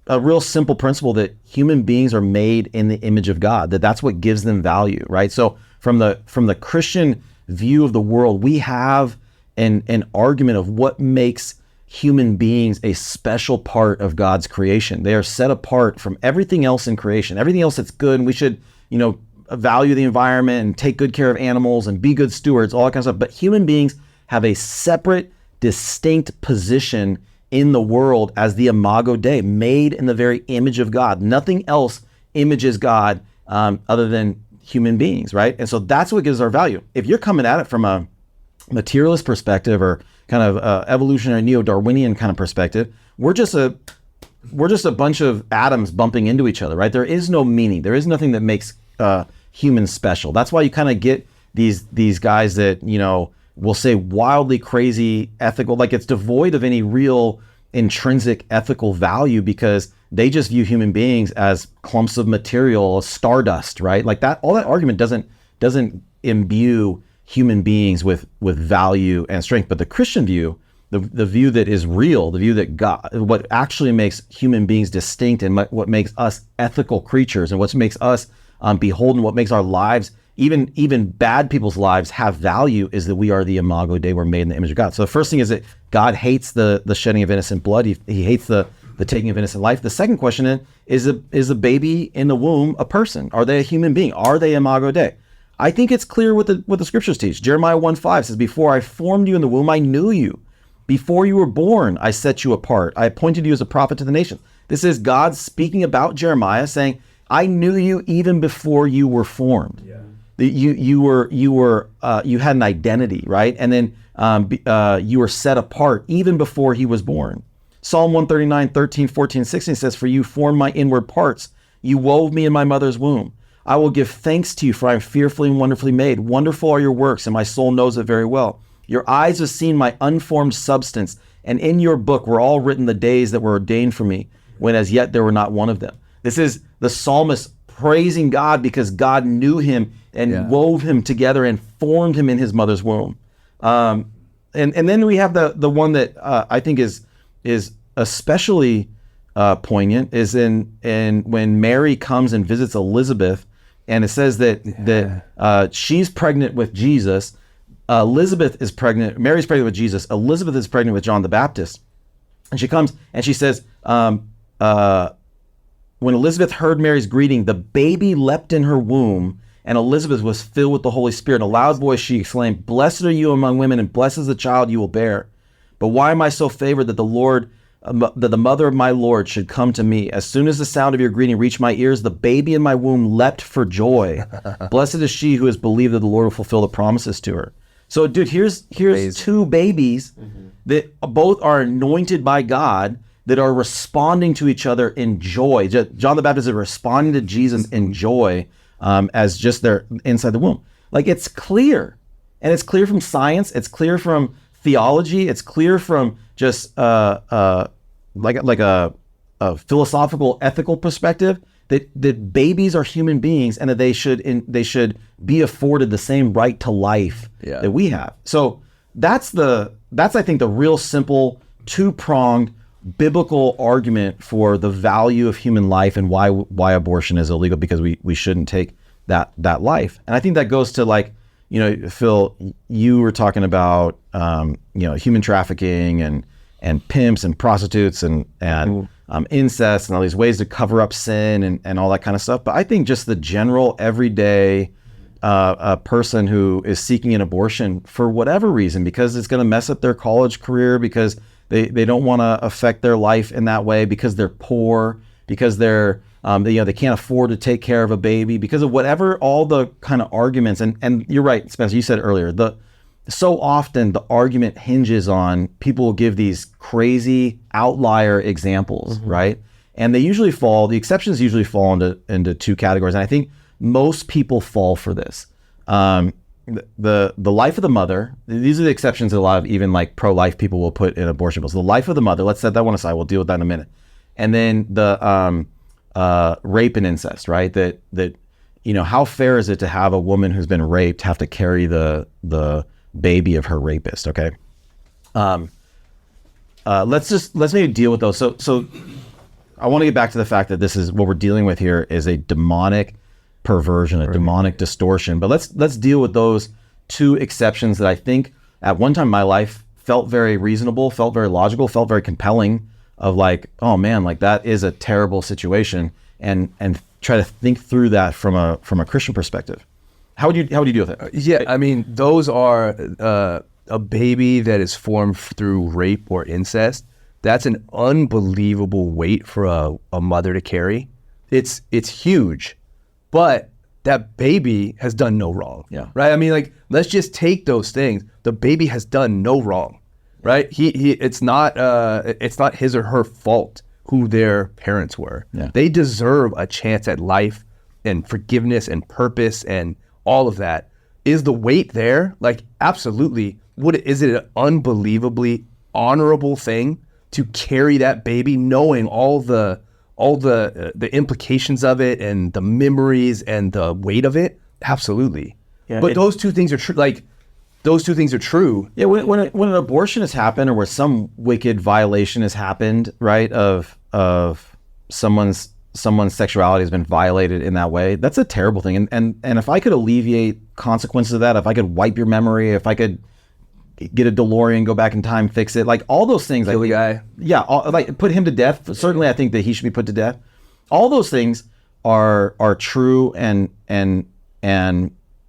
a real simple principle that human beings are made in the image of God, that's what gives them value, right? So from the Christian view of the world, we have an argument of what makes human beings a special part of God's creation. They are set apart from everything else in creation, everything else that's good, and we should, value the environment and take good care of animals and be good stewards, all that kind of stuff. But human beings have a separate, distinct position in the world as the Imago Dei, made in the very image of God. Nothing else images God other than human beings, right? And so that's what gives our value. If you're coming at it from a materialist perspective or kind of evolutionary neo-Darwinian kind of perspective, we're just a bunch of atoms bumping into each other, right? There is no meaning. There is nothing that makes humans special. That's why you kind of get these guys that, will say wildly crazy ethical, like it's devoid of any real intrinsic ethical value because they just view human beings as clumps of material, stardust, right? Like that, all that argument doesn't imbue human beings with value and strength. But the Christian view, the view that is real, the view that God, what actually makes human beings distinct and what makes us ethical creatures and what makes us beholden, what makes our lives, even bad people's lives, have value, is that we are the Imago Dei, we're made in the image of God. So the first thing is that God hates the shedding of innocent blood. He hates the taking of innocent life. The second question is a baby in the womb a person? Are they a human being? Are they Imago Dei? I think it's clear what the scriptures teach. Jeremiah 1:5 says, before I formed you in the womb, I knew you. Before you were born, I set you apart. I appointed you as a prophet to the nations. This is God speaking about Jeremiah, saying, I knew you even before you were formed. Yeah. You had an identity, right? And then you were set apart even before he was born. Psalm 139:13, 14, 16 says, for you formed my inward parts. You wove me in my mother's womb. I will give thanks to you, for I am fearfully and wonderfully made. Wonderful are your works, and my soul knows it very well. Your eyes have seen my unformed substance, and in your book were all written the days that were ordained for me, when as yet there were not one of them. This is the psalmist praising God because God knew him and wove him together and formed him in his mother's womb. And then we have the one that I think is especially poignant is in when Mary comes and visits Elizabeth, and it says that she's pregnant with Jesus. Elizabeth is pregnant. Mary's pregnant with Jesus. Elizabeth is pregnant with John the Baptist, and she comes and she says, when Elizabeth heard Mary's greeting, the baby leapt in her womb, and Elizabeth was filled with the Holy Spirit. In a loud voice, she exclaimed, blessed are you among women, and blessed is the child you will bear. But why am I so favored that the mother of my Lord should come to me? As soon as the sound of your greeting reached my ears, the baby in my womb leapt for joy. Blessed is she who has believed that the Lord will fulfill the promises to her. So, dude, here's two babies that both are anointed by God, that are responding to each other in joy. John the Baptist is responding to Jesus in joy. as just their inside the womb. Like, it's clear, and it's clear from science. It's clear from theology. It's clear from just like a philosophical, ethical perspective that babies are human beings and that they should be afforded the same right to life that we have. So that's I think the real simple two-pronged biblical argument for the value of human life and why abortion is illegal, because we shouldn't take that life. And I think that goes to, like, you know, Phil, you were talking about human trafficking and pimps and prostitutes and incest and all these ways to cover up sin and all that kind of stuff. But I think just the general everyday a person who is seeking an abortion for whatever reason, because it's going to mess up their college career, because they don't want to affect their life in that way, because they're poor, because they can't afford to take care of a baby, because of whatever, all the kind of arguments. And you're right, Spencer, you said earlier, so often the argument hinges on people will give these crazy outlier examples, right? And the exceptions usually fall into two categories. And I think most people fall for this. The life of the mother, these are the exceptions that a lot of even like pro-life people will put in abortion bills. The life of the mother, let's set that one aside. We'll deal with that in a minute. And then the rape and incest, right? That how fair is it to have a woman who's been raped have to carry the baby of her rapist? Okay. Let's maybe deal with those. So I want to get back to the fact that this is what we're dealing with here is a demonic perversion, a demonic distortion. But let's deal with those two exceptions that I think at one time in my life felt very reasonable, felt very logical, felt very compelling, of like, oh man, like that is a terrible situation, and try to think through that from a Christian perspective. How would you deal with it? Yeah, I mean, those are a baby that is formed through rape or incest. That's an unbelievable weight for a mother to carry. It's huge, but that baby has done no wrong. Yeah. Right. I mean, like, let's just take those things. The baby has done no wrong. Right. It's not his or her fault who their parents were. Yeah. They deserve a chance at life and forgiveness and purpose and all of that. Is the weight there? Like, absolutely. Is it an unbelievably honorable thing to carry that baby, knowing all the implications of it and the memories and the weight of it? Absolutely. Yeah, but those two things are true. Like, those two things are true. Yeah, when an abortion has happened, or where some wicked violation has happened, right, of someone's sexuality has been violated in that way, that's a terrible thing. And if I could alleviate consequences of that, if I could wipe your memory, if I could get a DeLorean, go back in time, fix it, like all those things. Kill the guy. Yeah, like put him to death. Certainly, I think that he should be put to death. All those things are true, and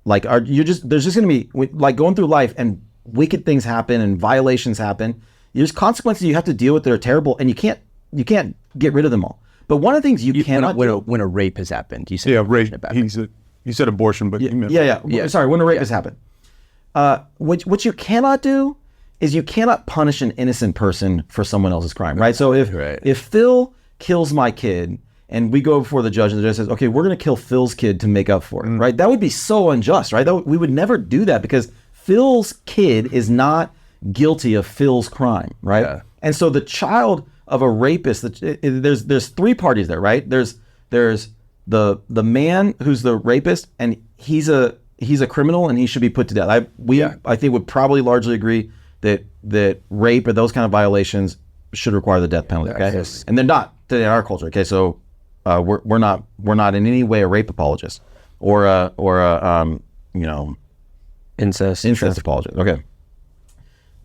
like there's just going to be, like, going through life and wicked things happen and violations happen. There's consequences you have to deal with that are terrible, and you can't get rid of them all. But one of the things you cannot when a rape has happened, you said rape. You said abortion, but you meant yeah. Sorry, when a rape has happened. What you cannot do is you cannot punish an innocent person for someone else's crime, right? So if Phil kills my kid and we go before the judge and the judge says, okay, we're going to kill Phil's kid to make up for it, right? That would be so unjust, right? We would never do that, because Phil's kid is not guilty of Phil's crime, right? Yeah. And so the child of a rapist, there's three parties there, right? There's the man who's the rapist, and he's a criminal and he should be put to death. I think would probably largely agree that rape or those kind of violations should require the death penalty. Okay, Yes. and they're not in our culture. Okay, so we're not in any way a rape apologist or a incest apologist. Okay,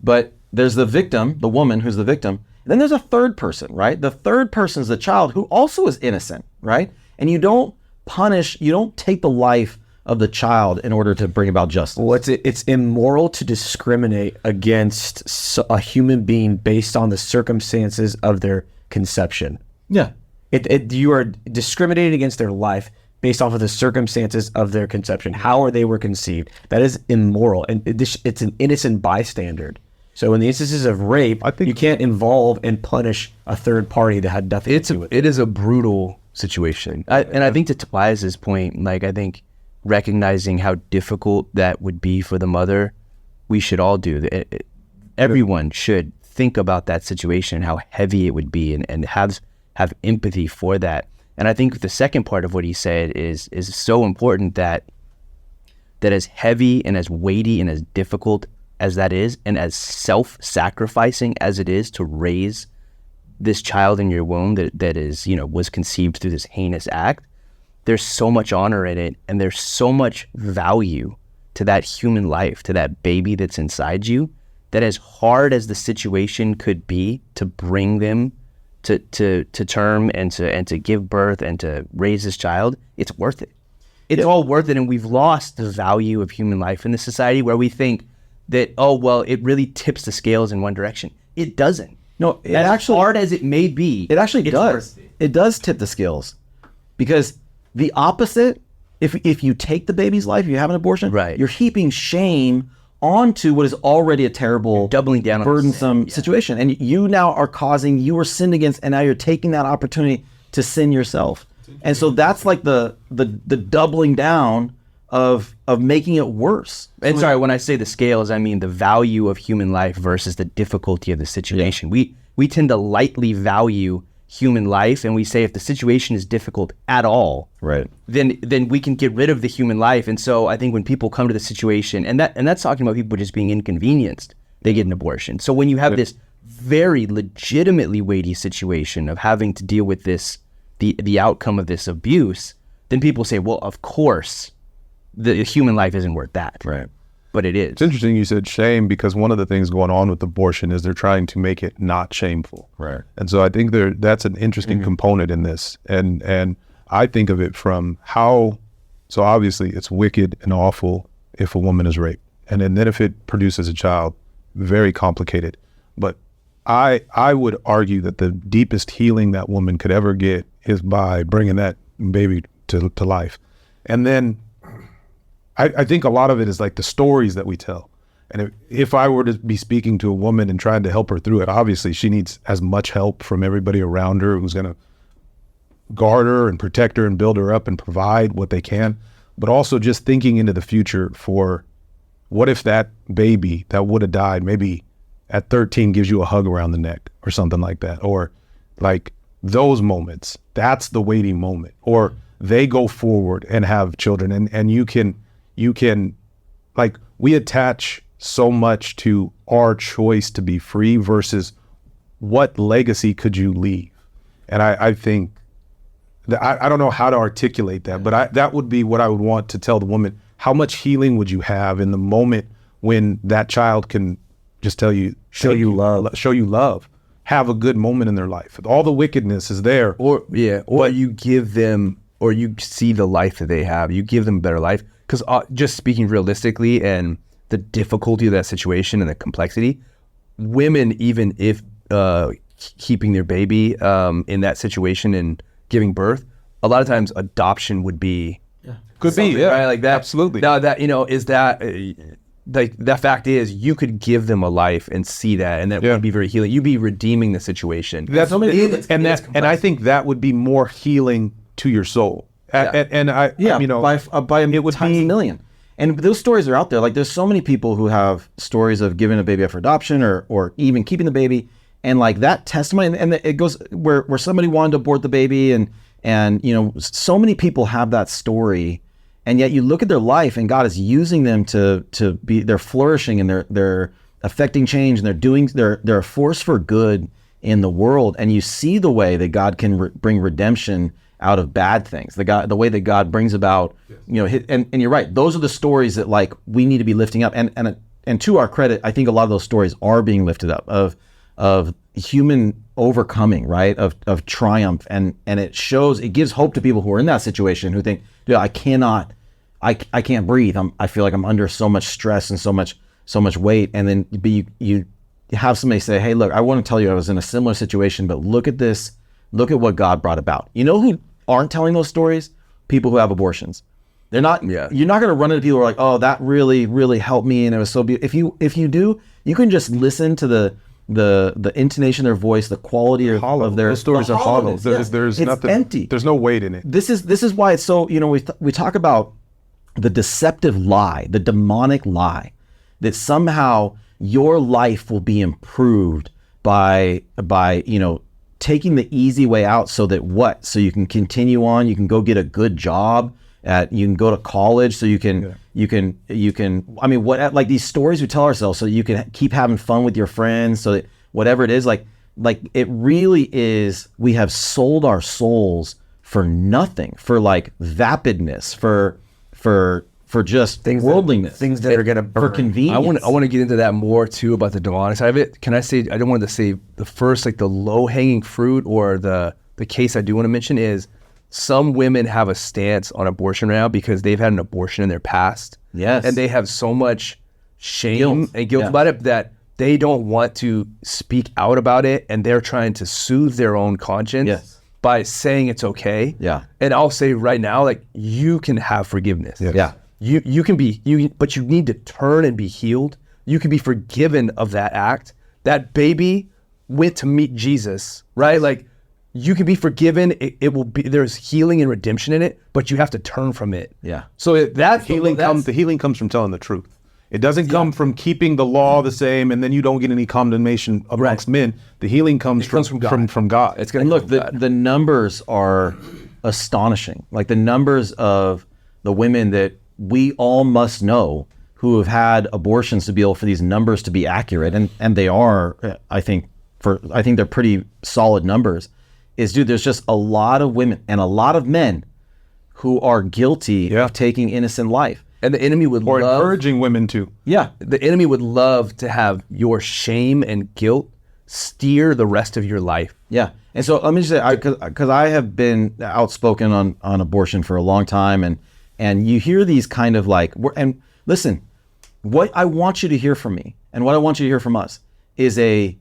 but there's the victim, the woman who's the victim. Then there's a third person, right? The third person is the child who also is innocent, right? And you don't take the life of the child in order to bring about justice. Well, it's immoral to discriminate against a human being based on the circumstances of their conception. Yeah. You are discriminating against their life based off of the circumstances of their conception, how they were conceived. That is immoral, and it's an innocent bystander. So in the instances of rape, you can't involve and punish a third party that had nothing to do with it. It is a brutal situation. And I think to Tobias's point, like, I think recognizing how difficult that would be for the mother, we should all do. Everyone should think about that situation, how heavy it would be, and have empathy for that. And I think the second part of what he said is so important, that as heavy and as weighty and as difficult as that is, and as self-sacrificing as it is to raise this child in your womb that is, was conceived through this heinous act, there's so much honor in it, and there's so much value to that human life, to that baby that's inside you, that as hard as the situation could be to bring them to term and to give birth and to raise this child, it's worth it. It's all worth it. And we've lost the value of human life in this society, where we think that, oh, well, it really tips the scales in one direction. It doesn't. No, it as actually, hard as it may be, it actually does. worth it. It does tip the scales, because the opposite, if you take the baby's life, you have an abortion, right, you're heaping shame onto what is already a terrible, doubling down on burdensome situation. And you now are sinned against, and now you're taking that opportunity to sin yourself. And so that's like the doubling down of making it worse. And sorry, when I say the scales, I mean the value of human life versus the difficulty of the situation. Yeah. We tend to lightly value human life, and we say if the situation is difficult at all, right, then we can get rid of the human life. And so I think when people come to the situation, and that's talking about people just being inconvenienced, they get an abortion. So when you have this very legitimately weighty situation of having to deal with this, the outcome of this abuse, then people say, well, of course, the human life isn't worth that. Right. But it is. It's interesting you said shame, because one of the things going on with abortion is they're trying to make it not shameful. Right. And so I think that's an interesting component in this. And I think of it from so obviously it's wicked and awful if a woman is raped. And then if it produces a child, very complicated. But I would argue that the deepest healing that woman could ever get is by bringing that baby to life. And then I think a lot of it is like the stories that we tell. And if I were to be speaking to a woman and trying to help her through it, obviously she needs as much help from everybody around her who's going to guard her and protect her and build her up and provide what they can. But also just thinking into the future for what if that baby that would have died maybe at 13 gives you a hug around the neck or something like that. Or like those moments, that's the waiting moment. Or they go forward and have children, and you can, like, we attach so much to our choice to be free versus what legacy could you leave. And I think that I don't know how to articulate that, but that would be what I would want to tell the woman. How much healing would you have in the moment when that child can just tell you, show you love, have a good moment in their life. All the wickedness is there. Or you give them, or you see the life that they have, you give them a better life. Because just speaking realistically and the difficulty of that situation and the complexity, women, even if keeping their baby in that situation and giving birth, a lot of times adoption would be right, like that. Absolutely. Now that is that like the fact is you could give them a life and see that, and that would be very healing. You'd be redeeming the situation. And I think that would be more healing to your soul. By it would times a million. And those stories are out there. Like, there's so many people who have stories of giving a baby up for adoption or even keeping the baby, and like that testimony, and it goes where somebody wanted to abort the baby, and so many people have that story, and yet you look at their life and God is using them to be, they're flourishing and they're affecting change, and they're a force for good in the world, and you see the way that God can bring redemption out of bad things, the way that God brings about, and you're right, those are the stories that like we need to be lifting up, and to our credit, I think a lot of those stories are being lifted up of human overcoming, right, of triumph, and it gives hope to people who are in that situation who think, dude, I can't breathe, I feel like I'm under so much stress and so much weight, and then you have somebody say, hey, look, I want to tell you I was in a similar situation, but look at this, look at what God brought about. You know who aren't telling those stories? People who have abortions. They're not. Yeah. You're not going to run into people who are like, oh, that really, really helped me, and it was so beautiful. If you do, you can just listen to the intonation of their voice, the quality of their Those stories are hollow. hollowness. There's It's nothing empty. There's no weight in it. This is why it's so, we talk about the deceptive lie, the demonic lie, that somehow your life will be improved by taking the easy way out, so so you can continue on, you can go get a good job, you can go to college, so you can like these stories we tell ourselves, so you can keep having fun with your friends, so that whatever it is, like it really is, we have sold our souls for nothing, for like vapidness, for just worldliness, things that are going to for convenience. I want to get into that more too, about the demonic side of it. Can I say, I don't want to say the first, like the low hanging fruit, or the case I do want to mention is, some women have a stance on abortion now because they've had an abortion in their past. Yes. And they have so much shame and guilt about it that they don't want to speak out about it, and they're trying to soothe their own conscience by saying it's okay. Yeah. And I'll say right now, like, you can have forgiveness. Yeah. You can be, but you need to turn and be healed. You can be forgiven of that act. That baby went to meet Jesus, right? Like, you can be forgiven. It will be, there's healing and redemption in it, but you have to turn from it. Yeah. So that's The healing comes from telling the truth. It doesn't come from keeping the law the same, and then you don't get any condemnation amongst men. The healing comes from God. From God. It's gonna And look, the numbers are astonishing. Like the numbers of the women that we all must know who have had abortions, to be able for these numbers to be accurate, and they are, I think they're pretty solid numbers. There's just a lot of women and a lot of men who are guilty of taking innocent life. And the enemy would or love, encouraging women to. Yeah. the enemy would love to have your shame and guilt steer the rest of your life. Yeah. And so let me just say, because I have been outspoken on abortion for a long time, and you hear these kind of like, and listen, what I want you to hear from me and what I want you to hear from us is a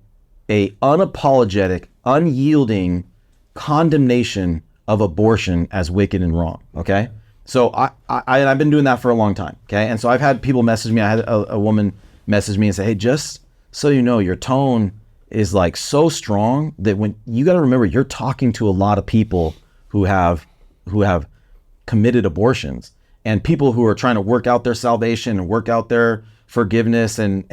unapologetic, unyielding condemnation of abortion as wicked and wrong. Okay. So I've been doing that for a long time. Okay. And so I've had people message me. I had a woman message me and say, hey, just so you know, your tone is like so strong that when you got to remember, you're talking to a lot of people who have committed abortions, and people who are trying to work out their salvation and work out their forgiveness and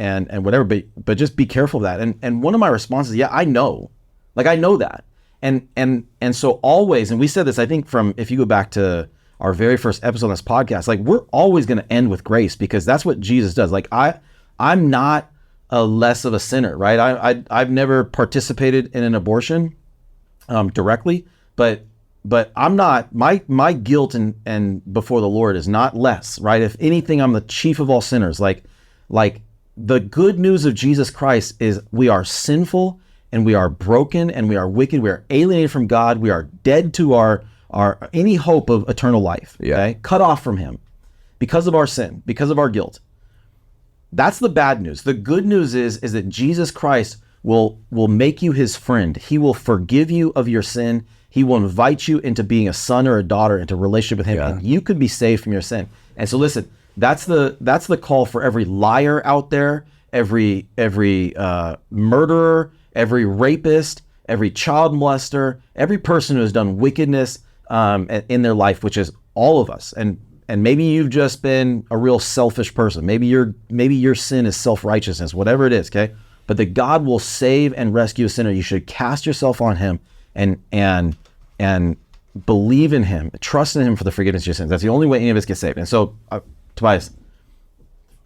whatever, but just be careful of that. And one of my responses, yeah, I know that. And so always, and we said this, I think if you go back to our very first episode on this podcast, like we're always going to end with grace, because that's what Jesus does. Like I'm not a less of a sinner, right? I've never participated in an abortion directly, but I'm not, my guilt and before the Lord is not less, right? If anything, I'm the chief of all sinners. Like the good news of Jesus Christ is we are sinful and we are broken and we are wicked. We are alienated from God. We are dead to our any hope of eternal life. Okay? Cut off from him because of our sin, because of our guilt. That's the bad news. The good news is that Jesus Christ will make you his friend. He will forgive you of your sin. He will invite you into being a son or a daughter, into a relationship with him, and you could be saved from your sin. And so listen, that's the call for every liar out there, every murderer, every rapist, every child molester, every person who has done wickedness in their life, which is all of us. And maybe you've just been a real selfish person. Maybe your sin is self-righteousness, whatever it is, okay? But that God will save and rescue a sinner. You should cast yourself on him and believe in him, trust in him for the forgiveness of your sins. That's the only way any of us get saved. And so, Tobias,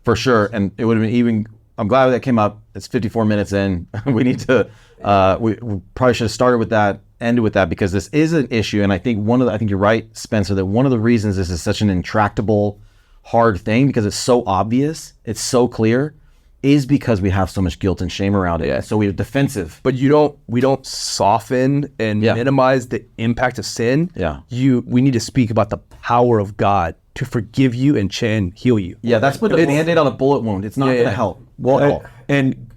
for sure, and it would have been even, I'm glad that came up. It's 54 minutes in. We need to, we probably should have started with that, ended with that, because this is an issue. And I think I think you're right, Spencer, that one of the reasons this is such an intractable, hard thing, because it's so obvious, it's so clear, is because we have so much guilt and shame around it. Yeah. So we're defensive. But we don't soften and minimize the impact of sin. Yeah. We need to speak about the power of God to forgive you and heal you. Yeah, that's putting a Band-Aid on a bullet wound. It's not going to help. Well, and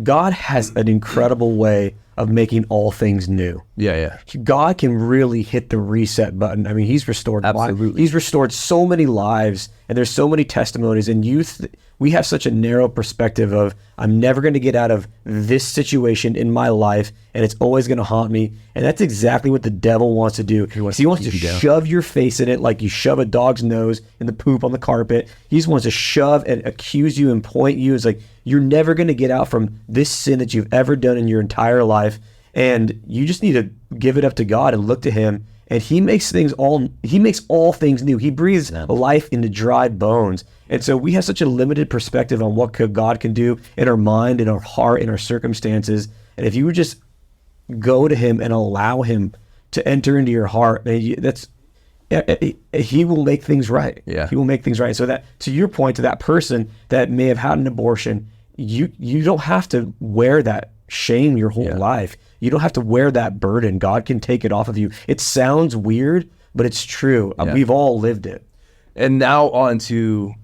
God has an incredible way of making all things new. Yeah. God can really hit the reset button. I mean, he's restored Absolutely. He's restored so many lives, and there's so many testimonies. And we have such a narrow perspective of, I'm never going to get out of this situation in my life, and it's always going to haunt me. And that's exactly what the devil wants to do. He wants to shove your face in it like you shove a dog's nose in the poop on the carpet. He just wants to shove and accuse you and point you. It's like, you're never going to get out from this sin that you've ever done in your entire life. And you just need to give it up to God and look to him. And he makes all things new. He breathes life into dry bones. And so we have such a limited perspective on what God can do in our mind, in our heart, in our circumstances. And if you would just go to him and allow him to enter into your heart, he will make things right. Yeah. He will make things right. So that, to your point, to that person that may have had an abortion, you don't have to wear that shame your whole life. You don't have to wear that burden. God can take it off of you. It sounds weird, but it's true. We've all lived it. And now on to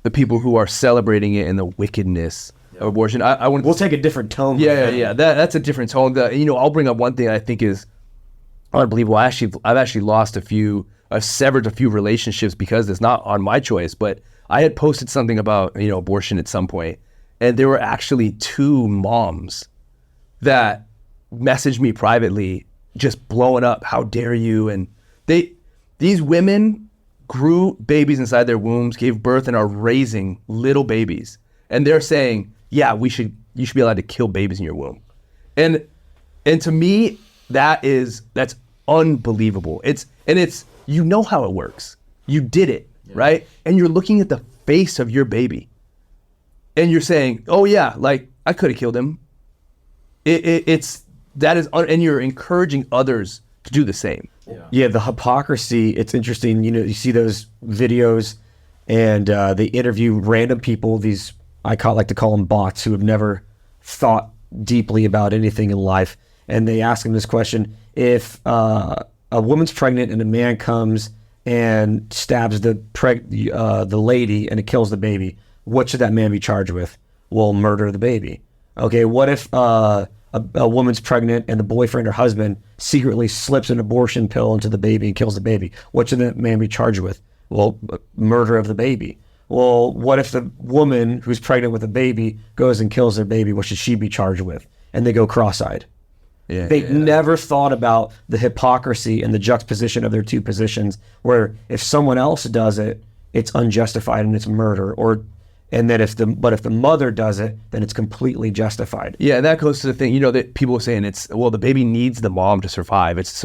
the people who are celebrating it and the wickedness of abortion. We'll take a different tone. Yeah. That's a different tone. I'll bring up one thing I think is unbelievable. I've actually I've severed a few relationships because it's not on my choice, but I had posted something about, abortion at some point, and there were actually 2 moms that messaged me privately, just blowing up, how dare you? And these women grew babies inside their wombs, gave birth, and are raising little babies. And they're saying, yeah, you should be allowed to kill babies in your womb. And to me, that's unbelievable. It's how it works. You did it, right? And you're looking at the face of your baby and you're saying, oh yeah, like I could have killed him. And you're encouraging others to do the same. Yeah, the hypocrisy, it's interesting. You see those videos and they interview random people, these, I like to call them bots, who have never thought deeply about anything in life. And they ask them this question: if a woman's pregnant and a man comes and stabs the lady and it kills the baby, what should that man be charged with? Well, murder of the baby. Okay, what if a woman's pregnant and the boyfriend or husband secretly slips an abortion pill into the baby and kills the baby? What should that man be charged with? Well, murder of the baby. Well, what if the woman who's pregnant with a baby goes and kills their baby? What should she be charged with? And they go cross-eyed. They never thought about the hypocrisy and the juxtaposition of their 2 positions, where if someone else does it, it's unjustified and it's murder. And then if the mother does it, then it's completely justified. Yeah, and that goes to the thing, that people are saying the baby needs the mom to survive. It's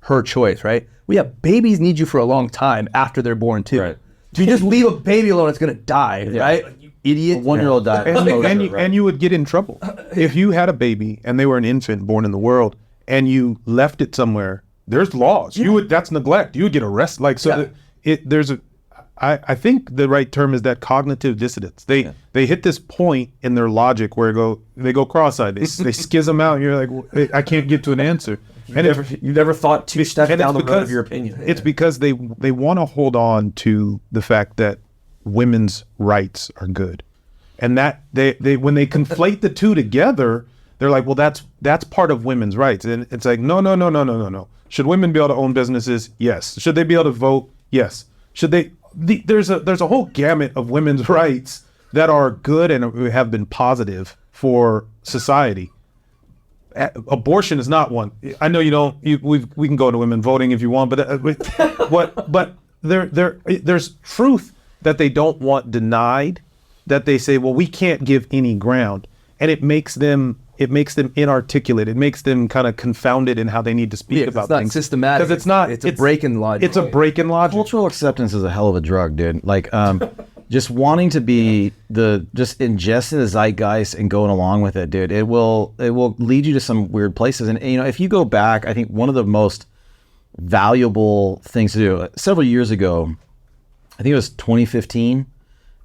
her choice, right? Well, yeah, babies need you for a long time after they're born too. Right. If you just leave a baby alone, it's gonna die, right? Like, you idiot. A 1-year-old died. And you would get in trouble. If you had a baby and they were an infant born in the world and you left it somewhere, there's laws. That's neglect. You would get arrested. I think the right term is that cognitive dissonance. They hit this point in their logic where they go cross-eyed. They schism out, and you're like, I can't get to an answer. You never thought 2 steps down the road of your opinion. It's because they want to hold on to the fact that women's rights are good, and that they when they conflate the 2 together, they're like, well, that's part of women's rights, and it's like, no. Should women be able to own businesses? Yes. Should they be able to vote? Yes. Should they? There's a whole gamut of women's rights that are good and have been positive for society. Abortion is not one. I know you don't. We can go to women voting if you want, but there's truth that they don't want denied, that they say, well, we can't give any ground, and it makes them inarticulate. It makes them kind of confounded in how they need to speak about things. It's not systematic. Because it's not. It's a break in logic. It's a break in logic. Cultural acceptance is a hell of a drug, dude. Like, just wanting to be just ingesting the zeitgeist and going along with it, dude. It will lead you to some weird places. And if you go back, I think one of the most valuable things to do several years ago, I think it was 2015.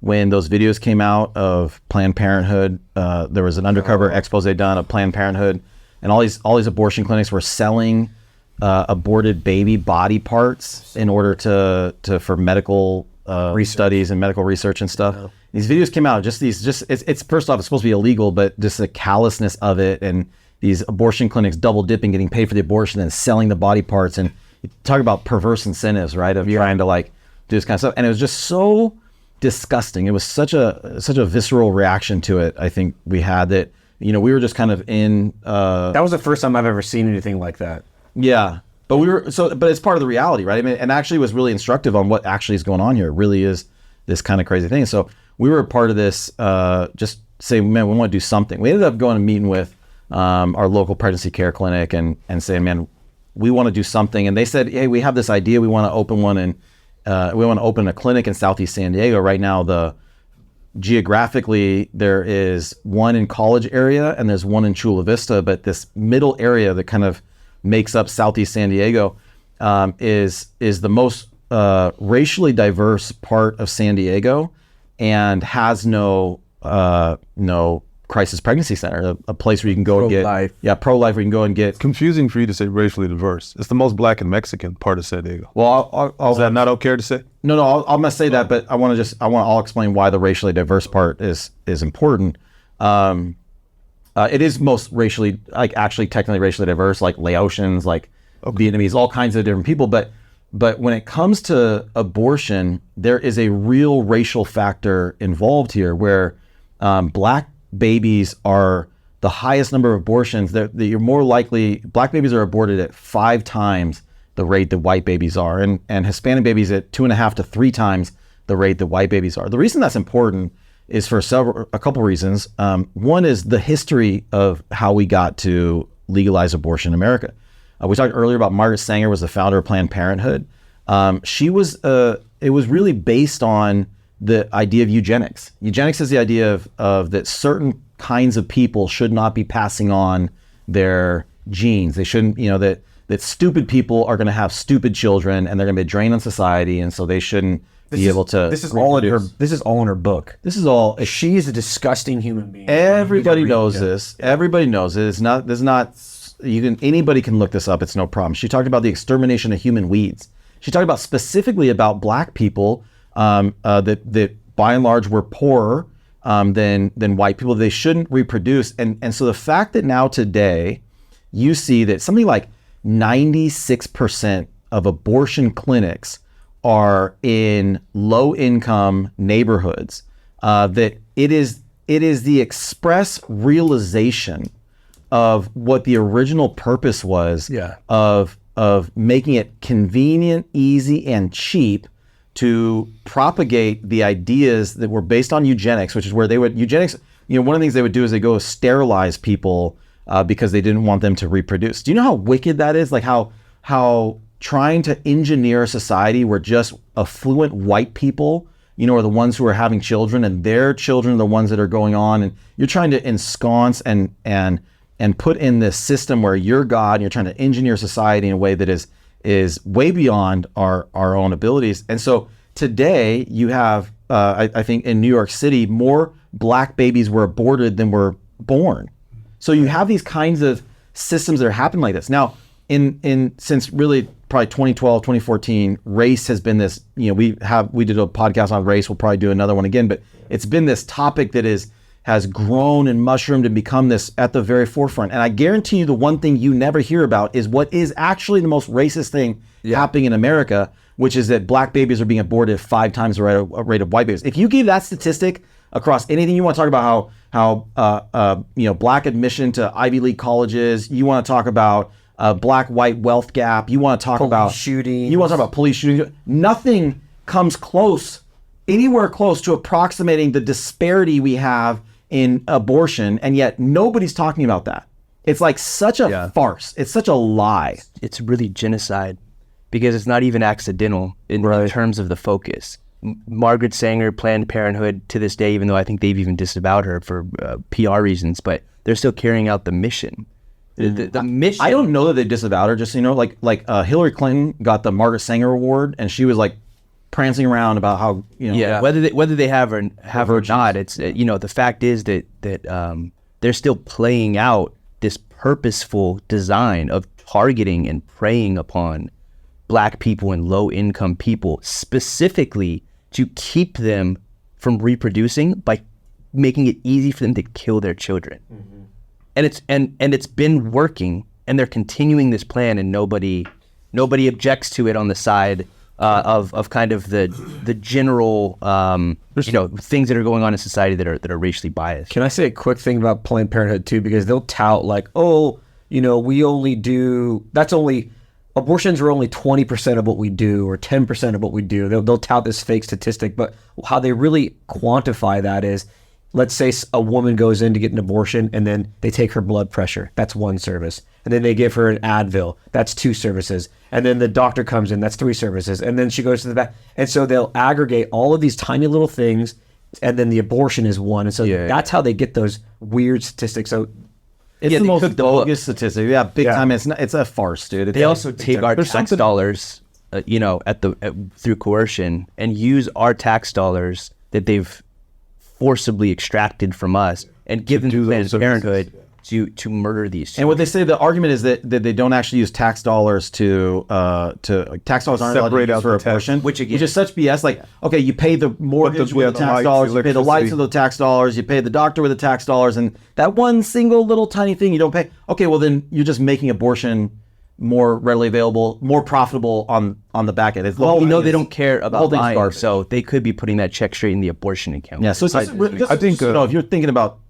When those videos came out of Planned Parenthood, there was an undercover expose done of Planned Parenthood, and all these abortion clinics were selling aborted baby body parts in order for medical studies and medical research and stuff. Yeah. These videos came out, it's first off, it's supposed to be illegal, but just the callousness of it, and these abortion clinics double dipping, getting paid for the abortion and selling the body parts. And you talk about perverse incentives, right? Of trying to like do this kind of stuff. And it was just so disgusting. It was such a visceral reaction to it. I think we had that, we were just kind of in, that was the first time I've ever seen anything like that. Yeah. But but it's part of the reality, right? I mean, and actually was really instructive on what actually is going on here. It really is this kind of crazy thing. So we were a part of this, just say, man, we want to do something. We ended up going and meeting with our local pregnancy care clinic and saying, man, we want to do something. And they said, hey, we have this idea. We want to open one we want to open a clinic in Southeast San Diego. Right now, geographically, there is one in College area and there's one in Chula Vista, but this middle area that kind of makes up Southeast San Diego is the most racially diverse part of San Diego and has no crisis pregnancy center, a place where you can go Pro-life. and get pro-life, where you can go and get. Confusing for you to say racially diverse. It's the most Black and Mexican part of San Diego. Well, Is that not okay to say? No, I'm gonna say that, but I'll explain why the racially diverse part is important. It is most racially, like actually technically racially diverse, like Laotians, like Vietnamese, all kinds of different people. But when it comes to abortion, there is a real racial factor involved here where Black babies are the highest number of abortions. That you're more likely, Black babies are aborted at 5 times the rate that white babies are, and Hispanic babies at 2.5 to 3 times the rate that white babies are. The reason that's important is for a couple reasons. One is the history of how we got to legalize abortion in America. We talked earlier about Margaret Sanger was the founder of Planned Parenthood. It was really based on the idea of eugenics. Eugenics is the idea of that certain kinds of people should not be passing on their genes. They shouldn't, that stupid people are going to have stupid children and they're going to be a drain on society, and so they shouldn't be able to. This is all in her. This is all in her book. This is all. She is a disgusting human being. Everybody knows this. Everybody knows it. It's not. There's not. Anybody can look this up. It's no problem. She talked about the extermination of human weeds. She talked about specifically about Black people that by and large were poorer than white people. They shouldn't reproduce. And so the fact that now today you see that something like 96% of abortion clinics are in low income neighborhoods, that it is the express realization of what the original purpose was of making it convenient, easy, and cheap to propagate the ideas that were based on eugenics, which is where eugenics, one of the things they would do is they go sterilize people because they didn't want them to reproduce. Do you know how wicked that is? Like how trying to engineer a society where just affluent white people, are the ones who are having children, and their children are the ones that are going on, and you're trying to ensconce and put in this system where you're God, and you're trying to engineer society in a way that is way beyond our own abilities. And so today you have, I think in New York City, more Black babies were aborted than were born. So you have these kinds of systems that are happening like this. Now, since really probably 2012, 2014, race has been this, we did a podcast on race. We'll probably do another one again, but it's been this topic that has grown and mushroomed and become this at the very forefront. And I guarantee you the one thing you never hear about is what is actually the most racist thing happening in America, which is that Black babies are being aborted 5 times the rate of white babies. If you give that statistic across anything, you want to talk about how Black admission to Ivy League colleges, you want to talk about Black-white wealth gap, you want to talk about shootings. You want to talk about police shootings. Nothing comes anywhere close to approximating the disparity we have in abortion, and yet nobody's talking about that. It's like such a farce. It's such a lie. It's really genocide because it's not even accidental in terms of the focus. Margaret Sanger, Planned Parenthood, to this day, even though I think they've even disavowed her for PR reasons, but they're still carrying out the mission. The mission. I don't know that they disavowed her. Just like Hillary Clinton got the Margaret Sanger Award, and she was like prancing around about how whether they have or not. It's the fact is that they're still playing out this purposeful design of targeting and preying upon Black people and low income people specifically to keep them from reproducing by making it easy for them to kill their children. and it's been working, and they're continuing this plan, and nobody objects to it on the side of kind of the general things that are going on in society that are racially biased. Can I say a quick thing about Planned Parenthood too? Because they'll tout like, oh, we only do, abortions are only 20% of what we do, or 10% of what we do. They'll tout this fake statistic, but how they really quantify that is, let's say a woman goes in to get an abortion, and then they take her blood pressure. That's one service. And then they give her an Advil. That's 2 services. And then the doctor comes in. That's 3 services. And then she goes to the back. And so they'll aggregate all of these tiny little things, and then the abortion is one. And so that's how they get those weird statistics. So it's the most bogus statistic. Yeah, big time. It's a farce, dude. They also take our tax dollars, through coercion, and use our tax dollars that they've forcibly extracted from us and given to Planned Parenthood to murder these. And what they say, the argument is that they don't actually use tax dollars to tax dollars aren't separate allowed to use out for the tax, abortion, which is such BS. Like, okay, you pay the mortgage with the tax dollars, you pay the lights with the tax dollars, you pay the doctor with the tax dollars, and that one single little tiny thing you don't pay. Okay, well then you're just making abortion more readily available, more profitable on the back end. They don't care about lying, so they could be putting that check straight in the abortion account. Yeah, so I think if you're thinking about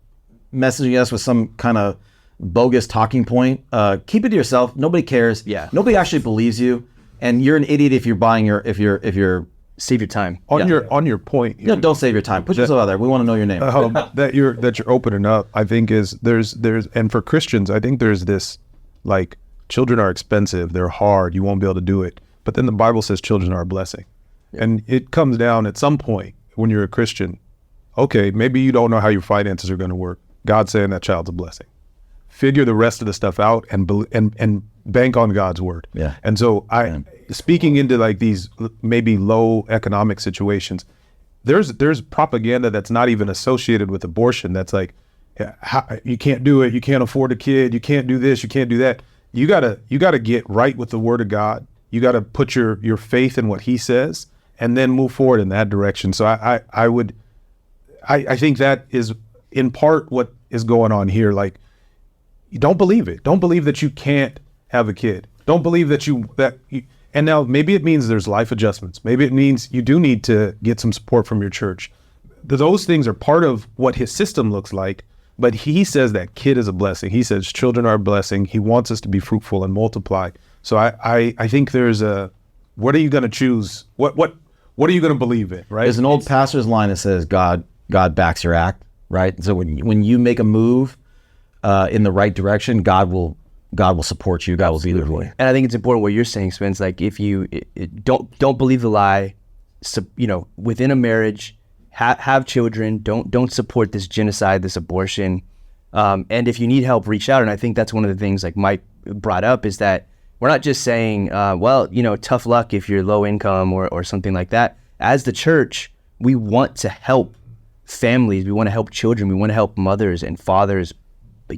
messaging us with some kind of bogus talking point, keep it to yourself. Nobody cares. Yeah, nobody actually believes you, and you're an idiot if you're buying if you're save your time on your point. Don't save your time. Put yourself out there. We want to know your name. That you're opening up, I think there's and for Christians, I think there's this like, children are expensive, they're hard, you won't be able to do it. But then the Bible says children are a blessing. Yeah. And it comes down at some point when you're a Christian, okay, maybe you don't know how your finances are going to work. God's saying that child's a blessing. Figure the rest of the stuff out and bank on God's word. Yeah. And so speaking into like these maybe low economic situations, there's propaganda that's not even associated with abortion. That's like, you can't do it, you can't afford a kid, you can't do this, you can't do that. You gotta get right with the word of God. You gotta put your faith in what he says and then move forward in that direction. So I think that is in part what is going on here. Like, you don't believe it. Don't believe that you can't have a kid. Don't believe and now maybe it means there's life adjustments. Maybe it means you do need to get some support from your church. Those things are part of what his system looks like. But he says that kid is a blessing. He says children are a blessing. He wants us to be fruitful and multiply. So I think there's what are you going to choose? What are you going to believe in, right? There's an old pastor's line that says God backs your act, right? So when you make a move in the right direction, God will support you. God will be there for you. And I think it's important what you're saying, Spence. Like, if you don't believe the lie, within a marriage, have children, don't support this genocide, this abortion, and if you need help, reach out. And I think that's one of the things like Mike brought up, is that we're not just saying tough luck if you're low income or something like that. As the church, we want to help families, we want to help children, we want to help mothers and fathers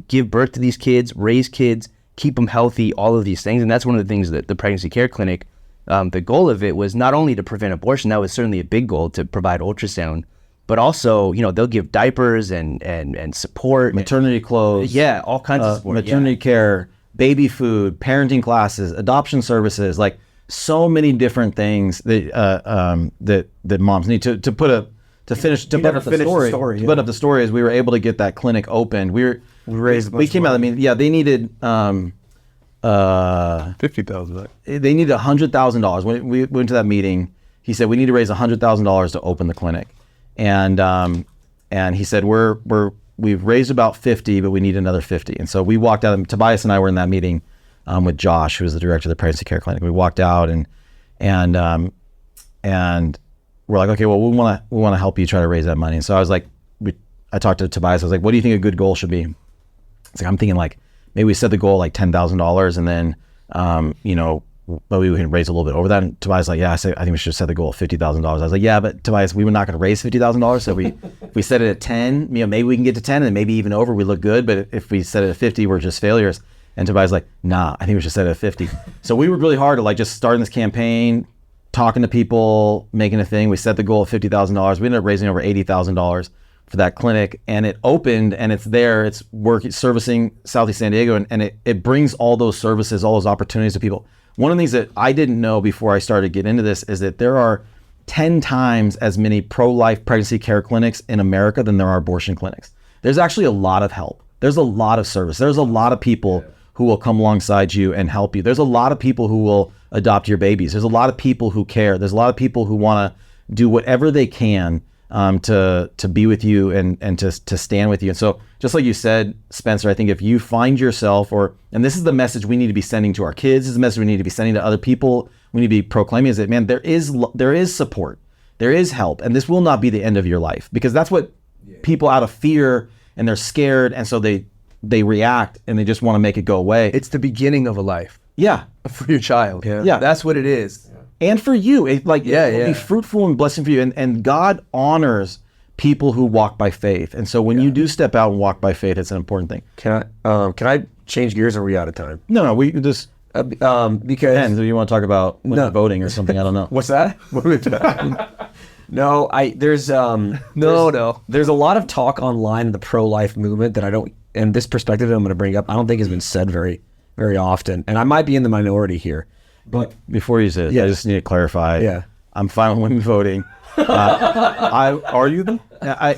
give birth to these kids, raise kids, keep them healthy, all of these things. And that's one of the things that the pregnancy care clinic, the goal of it was not only to prevent abortion, that was certainly a big goal, to provide ultrasound, but also, they'll give diapers and support. Maternity clothes. Yeah, all kinds of support. Maternity care, baby food, parenting classes, adoption services, like so many different things that moms need to put up the story is we were able to get that clinic opened. We came out, they needed $50,000. They needed $100,000. When we went to that meeting, he said we need to raise $100,000 to open the clinic, and he said we've raised about 50, but we need another 50. And so we walked out. And Tobias and I were in that meeting with Josh, who was the director of the pregnancy care clinic. We walked out and we're like, okay, well, we want to help you try to raise that money. And so I was like, I talked to Tobias. I was like, what do you think a good goal should be? It's like, I'm thinking like maybe we set the goal like $10,000, and then maybe we can raise a little bit over that. And Tobias was like, yeah, I think we should set the goal of $50,000. I was like, yeah, but Tobias, we were not going to raise $50,000. So we set it at 10. Maybe we can get to 10 and maybe even over. We look good, but if we set it at 50, we're just failures. And Tobias was like, nah, I think we should set it at 50. So we worked really hard to like just starting this campaign, talking to people, making a thing. We set the goal of $50,000. We ended up raising over $80,000. for that clinic, and it opened, and it's there. It's servicing Southeast San Diego, and it brings all those services, all those opportunities to people. One of the things that I didn't know before I started to get into this is that there are 10 times as many pro-life pregnancy care clinics in America than there are abortion clinics. There's actually a lot of help. There's a lot of service. There's a lot of people who will come alongside you and help you. There's a lot of people who will adopt your babies. There's a lot of people who care. There's a lot of people who want to do whatever they can to be with you and to stand with you. And so just like you said, Spencer, I think if you find yourself, and this is the message we need to be sending to our kids, this is the message we need to be sending to other people, we need to be proclaiming, is that, man, there is support, there is help, and this will not be the end of your life, because that's what people, out of fear, and they're scared, and so they react and they just want to make it go away. It's the beginning of a life. Yeah. For your child. Yeah. That's what it is. And for you, it will be fruitful and blessing for you. And God honors people who walk by faith. And so when you do step out and walk by faith, it's an important thing. Can I change gears, or are we out of time? No, we just Because do you want to talk about voting or something? I don't know. What's that? What are we talking? No, there's a lot of talk online in the pro-life movement that I don't, and this perspective that I'm going to bring up, I don't think has been said very, very often, and I might be in the minority here. But before you say it, I just need to clarify. Yeah, I'm fine with women voting. Are you though?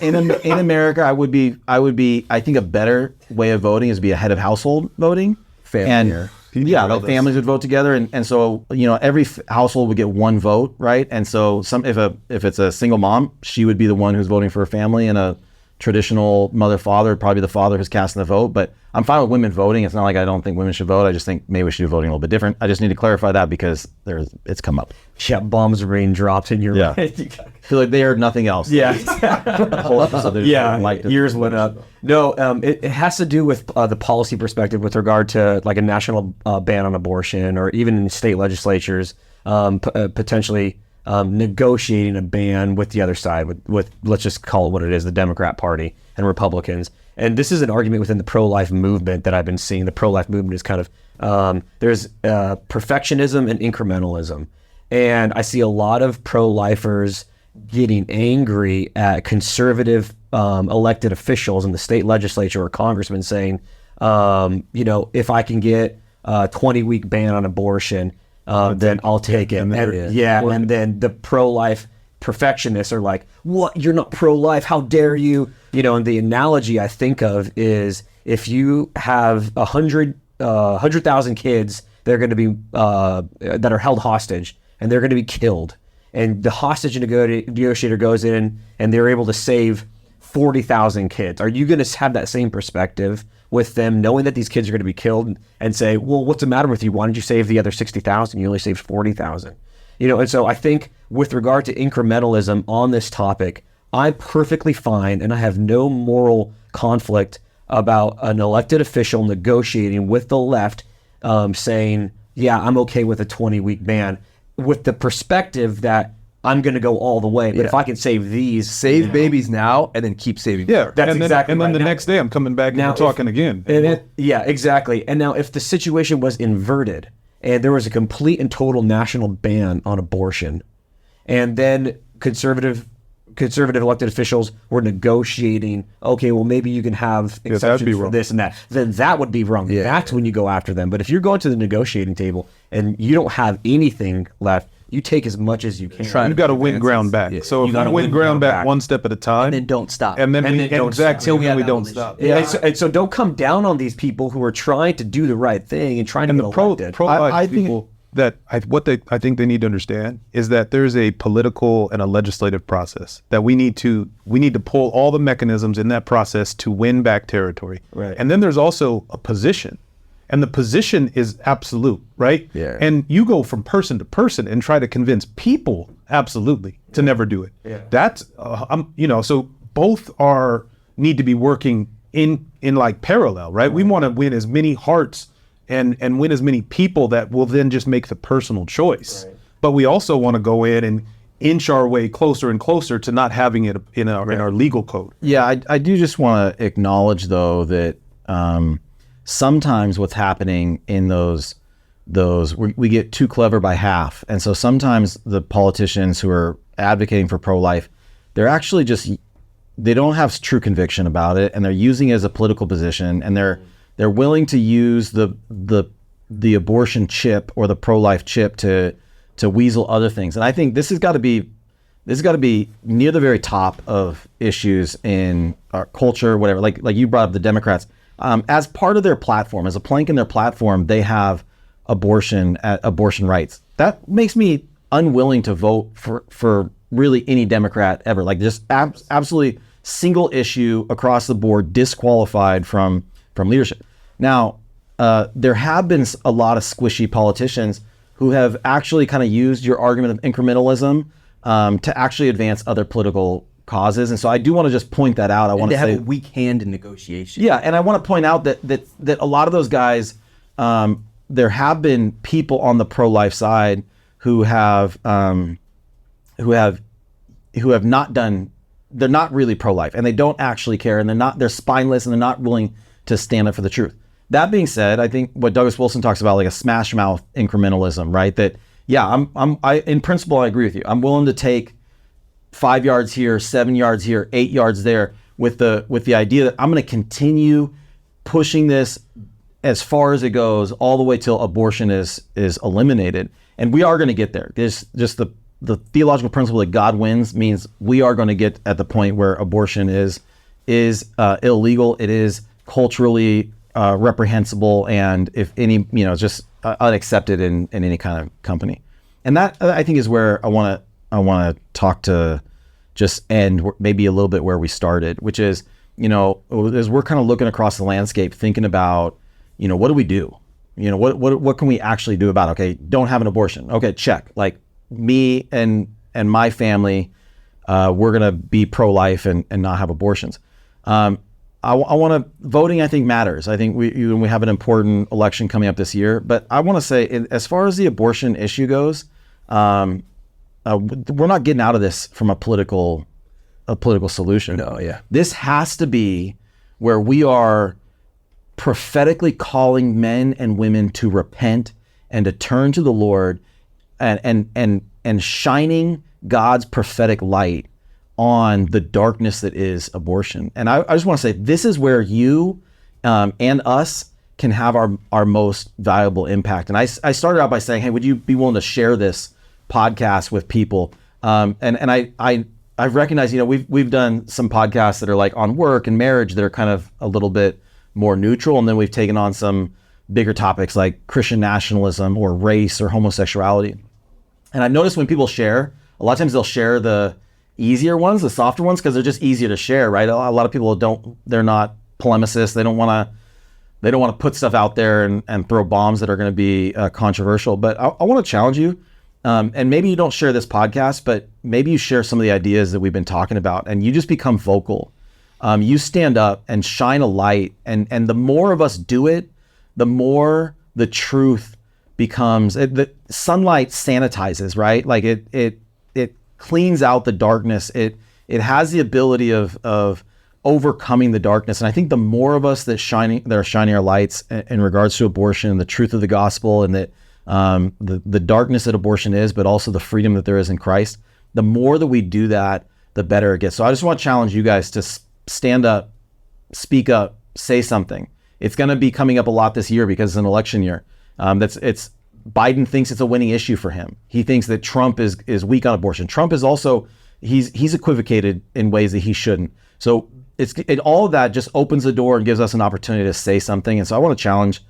In America, I would be. I think a better way of voting is to be a head of household voting. Family. Like families would vote together, and so every household would get one vote, right? And so if it's a single mom, she would be the one who's voting for her family, and a traditional mother-father would probably be the father who's casting the vote. But I'm fine with women voting. It's not like I don't think women should vote. I just think maybe we should do voting a little bit different. I just need to clarify that because it's come up. Yeah, bombs are being dropped in your I feel like they heard nothing else. Yeah. Like ears went up. No, it has to do with the policy perspective with regard to like a national ban on abortion, or even in state legislatures potentially negotiating a ban with the other side, with let's just call it what it is, the Democrat Party and Republicans. And this is an argument within the pro-life movement that I've been seeing. The pro-life movement is kind of, there's perfectionism and incrementalism. And I see a lot of pro-lifers getting angry at conservative elected officials in the state legislature or congressmen saying, if I can get a 20-week ban on abortion, then I'll take it. And then the pro-life perfectionists are like, what? You're not pro-life. How dare you? And the analogy I think of is if you have 100,000 kids, they're going to be that are held hostage, and they're going to be killed. And the hostage negotiator goes in, and they're able to save 40,000 kids. Are you going to have that same perspective with them, knowing that these kids are going to be killed, and say, well, what's the matter with you? Why didn't you save the other 60,000? You only saved 40,000. And so I think with regard to incrementalism on this topic, I'm perfectly fine, and I have no moral conflict about an elected official negotiating with the left, saying, yeah, I'm okay with a 20-week ban, with the perspective that I'm going to go all the way. But if I can save these... babies now, and then keep saving. Yeah, that's exactly And then right. the next day I'm coming back and we're talking again. Yeah, exactly. And now if the situation was inverted, and there was a complete and total national ban on abortion, and then conservative elected officials were negotiating, okay, well, maybe you can have exceptions for this and that, then that would be wrong. Yeah. That's when you go after them. But if you're going to the negotiating table and you don't have anything left, you take as much as you can. You've got to win ground back. Yeah. So if you win ground back one step at a time, And then don't stop. and then And we then don't exactly stop. and then we don't Till we stop. have And so don't come down on these people who are trying to do the right thing and trying to And get the elected. pro-life I think- people I think they need to understand is that there's a political and a legislative process that we need to pull all the mechanisms in that process to win back territory. Right. And then there's also a position, and the position is absolute, right? Yeah. And you go from person to person and try to convince people absolutely to never do it. Yeah. That's so both need to be working in like parallel, right? We want to win as many hearts and win as many people that will then just make the personal choice. Right. But we also want to go in and inch our way closer and closer to not having it in our legal code. Yeah, I do just want to acknowledge, though, that sometimes what's happening in those we get too clever by half. And so sometimes the politicians who are advocating for pro-life, they're actually just they don't have true conviction about it, and they're using it as a political position, and they're willing to use the abortion chip or the pro-life chip to weasel other things. And I think this has got to be near the very top of issues in our culture, whatever. Like you brought up the Democrats, as part of their platform, as a plank in their platform, they have abortion rights. That makes me unwilling to vote for really any Democrat ever. Like just absolutely single issue across the board, disqualified from leadership. Now, there have been a lot of squishy politicians who have actually kind of used your argument of incrementalism to actually advance other political causes. And so I do want to just point that out. I want to say have a weak hand in negotiation. Yeah, and I want to point out that a lot of those guys, there have been people on the pro-life side who have not done. They're not really pro-life, and they don't actually care, and they're spineless, and they're not willing to stand up for the truth. That being said, I think what Douglas Wilson talks about, like a smash mouth incrementalism, right? That, yeah, I in principle, I agree with you. I'm willing to take 5 yards here, 7 yards here, 8 yards there, with the idea that I'm going to continue pushing this as far as it goes, all the way till abortion is eliminated. And we are going to get there. There's just the theological principle that God wins means we are going to get at the point where abortion is illegal. It is culturally reprehensible, and if any, just unaccepted in any kind of company. And that, I think, is where I want to talk to just end maybe a little bit where we started, which is, as we're kind of looking across the landscape, thinking about, what do we do? What can we actually do about it? Okay, don't have an abortion. Okay, check. Like me and my family, we're gonna be pro-life and not have abortions. I want to, voting I think matters. I think we have an important election coming up this year, but I want to say, as far as the abortion issue goes, we're not getting out of this from a political solution. No, yeah. This has to be where we are prophetically calling men and women to repent and to turn to the Lord, and shining God's prophetic light on the darkness that is abortion. And I just want to say, this is where you and us can have our most valuable impact. And I started out by saying, hey, would you be willing to share this podcast with people? And I've recognized, we've done some podcasts that are like on work and marriage that are kind of a little bit more neutral. And then we've taken on some bigger topics like Christian nationalism or race or homosexuality. And I've noticed when people share, a lot of times they'll share the easier ones, the softer ones, because they're just easier to share, right? A lot of people they're not polemicists. They don't want to put stuff out there and throw bombs that are going to be controversial. But I want to challenge you. And maybe you don't share this podcast, but maybe you share some of the ideas that we've been talking about, and you just become vocal. You stand up and shine a light, and the more of us do it, the more the truth becomes. The sunlight sanitizes, right? Like it cleans out the darkness. It has the ability of overcoming the darkness. And I think the more of us that are shining our lights in regards to abortion and the truth of the gospel, and that the darkness that abortion is, but also the freedom that there is in Christ, the more that we do that, the better it gets. So I just want to challenge you guys to stand up, speak up, say something. It's going to be coming up a lot this year because it's an election year. Biden thinks it's a winning issue for him. He thinks that Trump is weak on abortion. Trump is also, he's equivocated in ways that he shouldn't. So all of that just opens the door and gives us an opportunity to say something. And so I want to challenge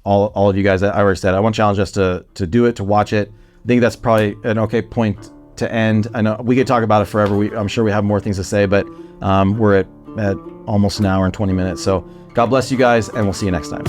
all of you guys. I already said, I want to challenge us to do it, to watch it. I think that's probably an okay point to end. I know we could talk about it forever. I'm sure we have more things to say, but we're at almost an hour and 20 minutes. So God bless you guys, and we'll see you next time.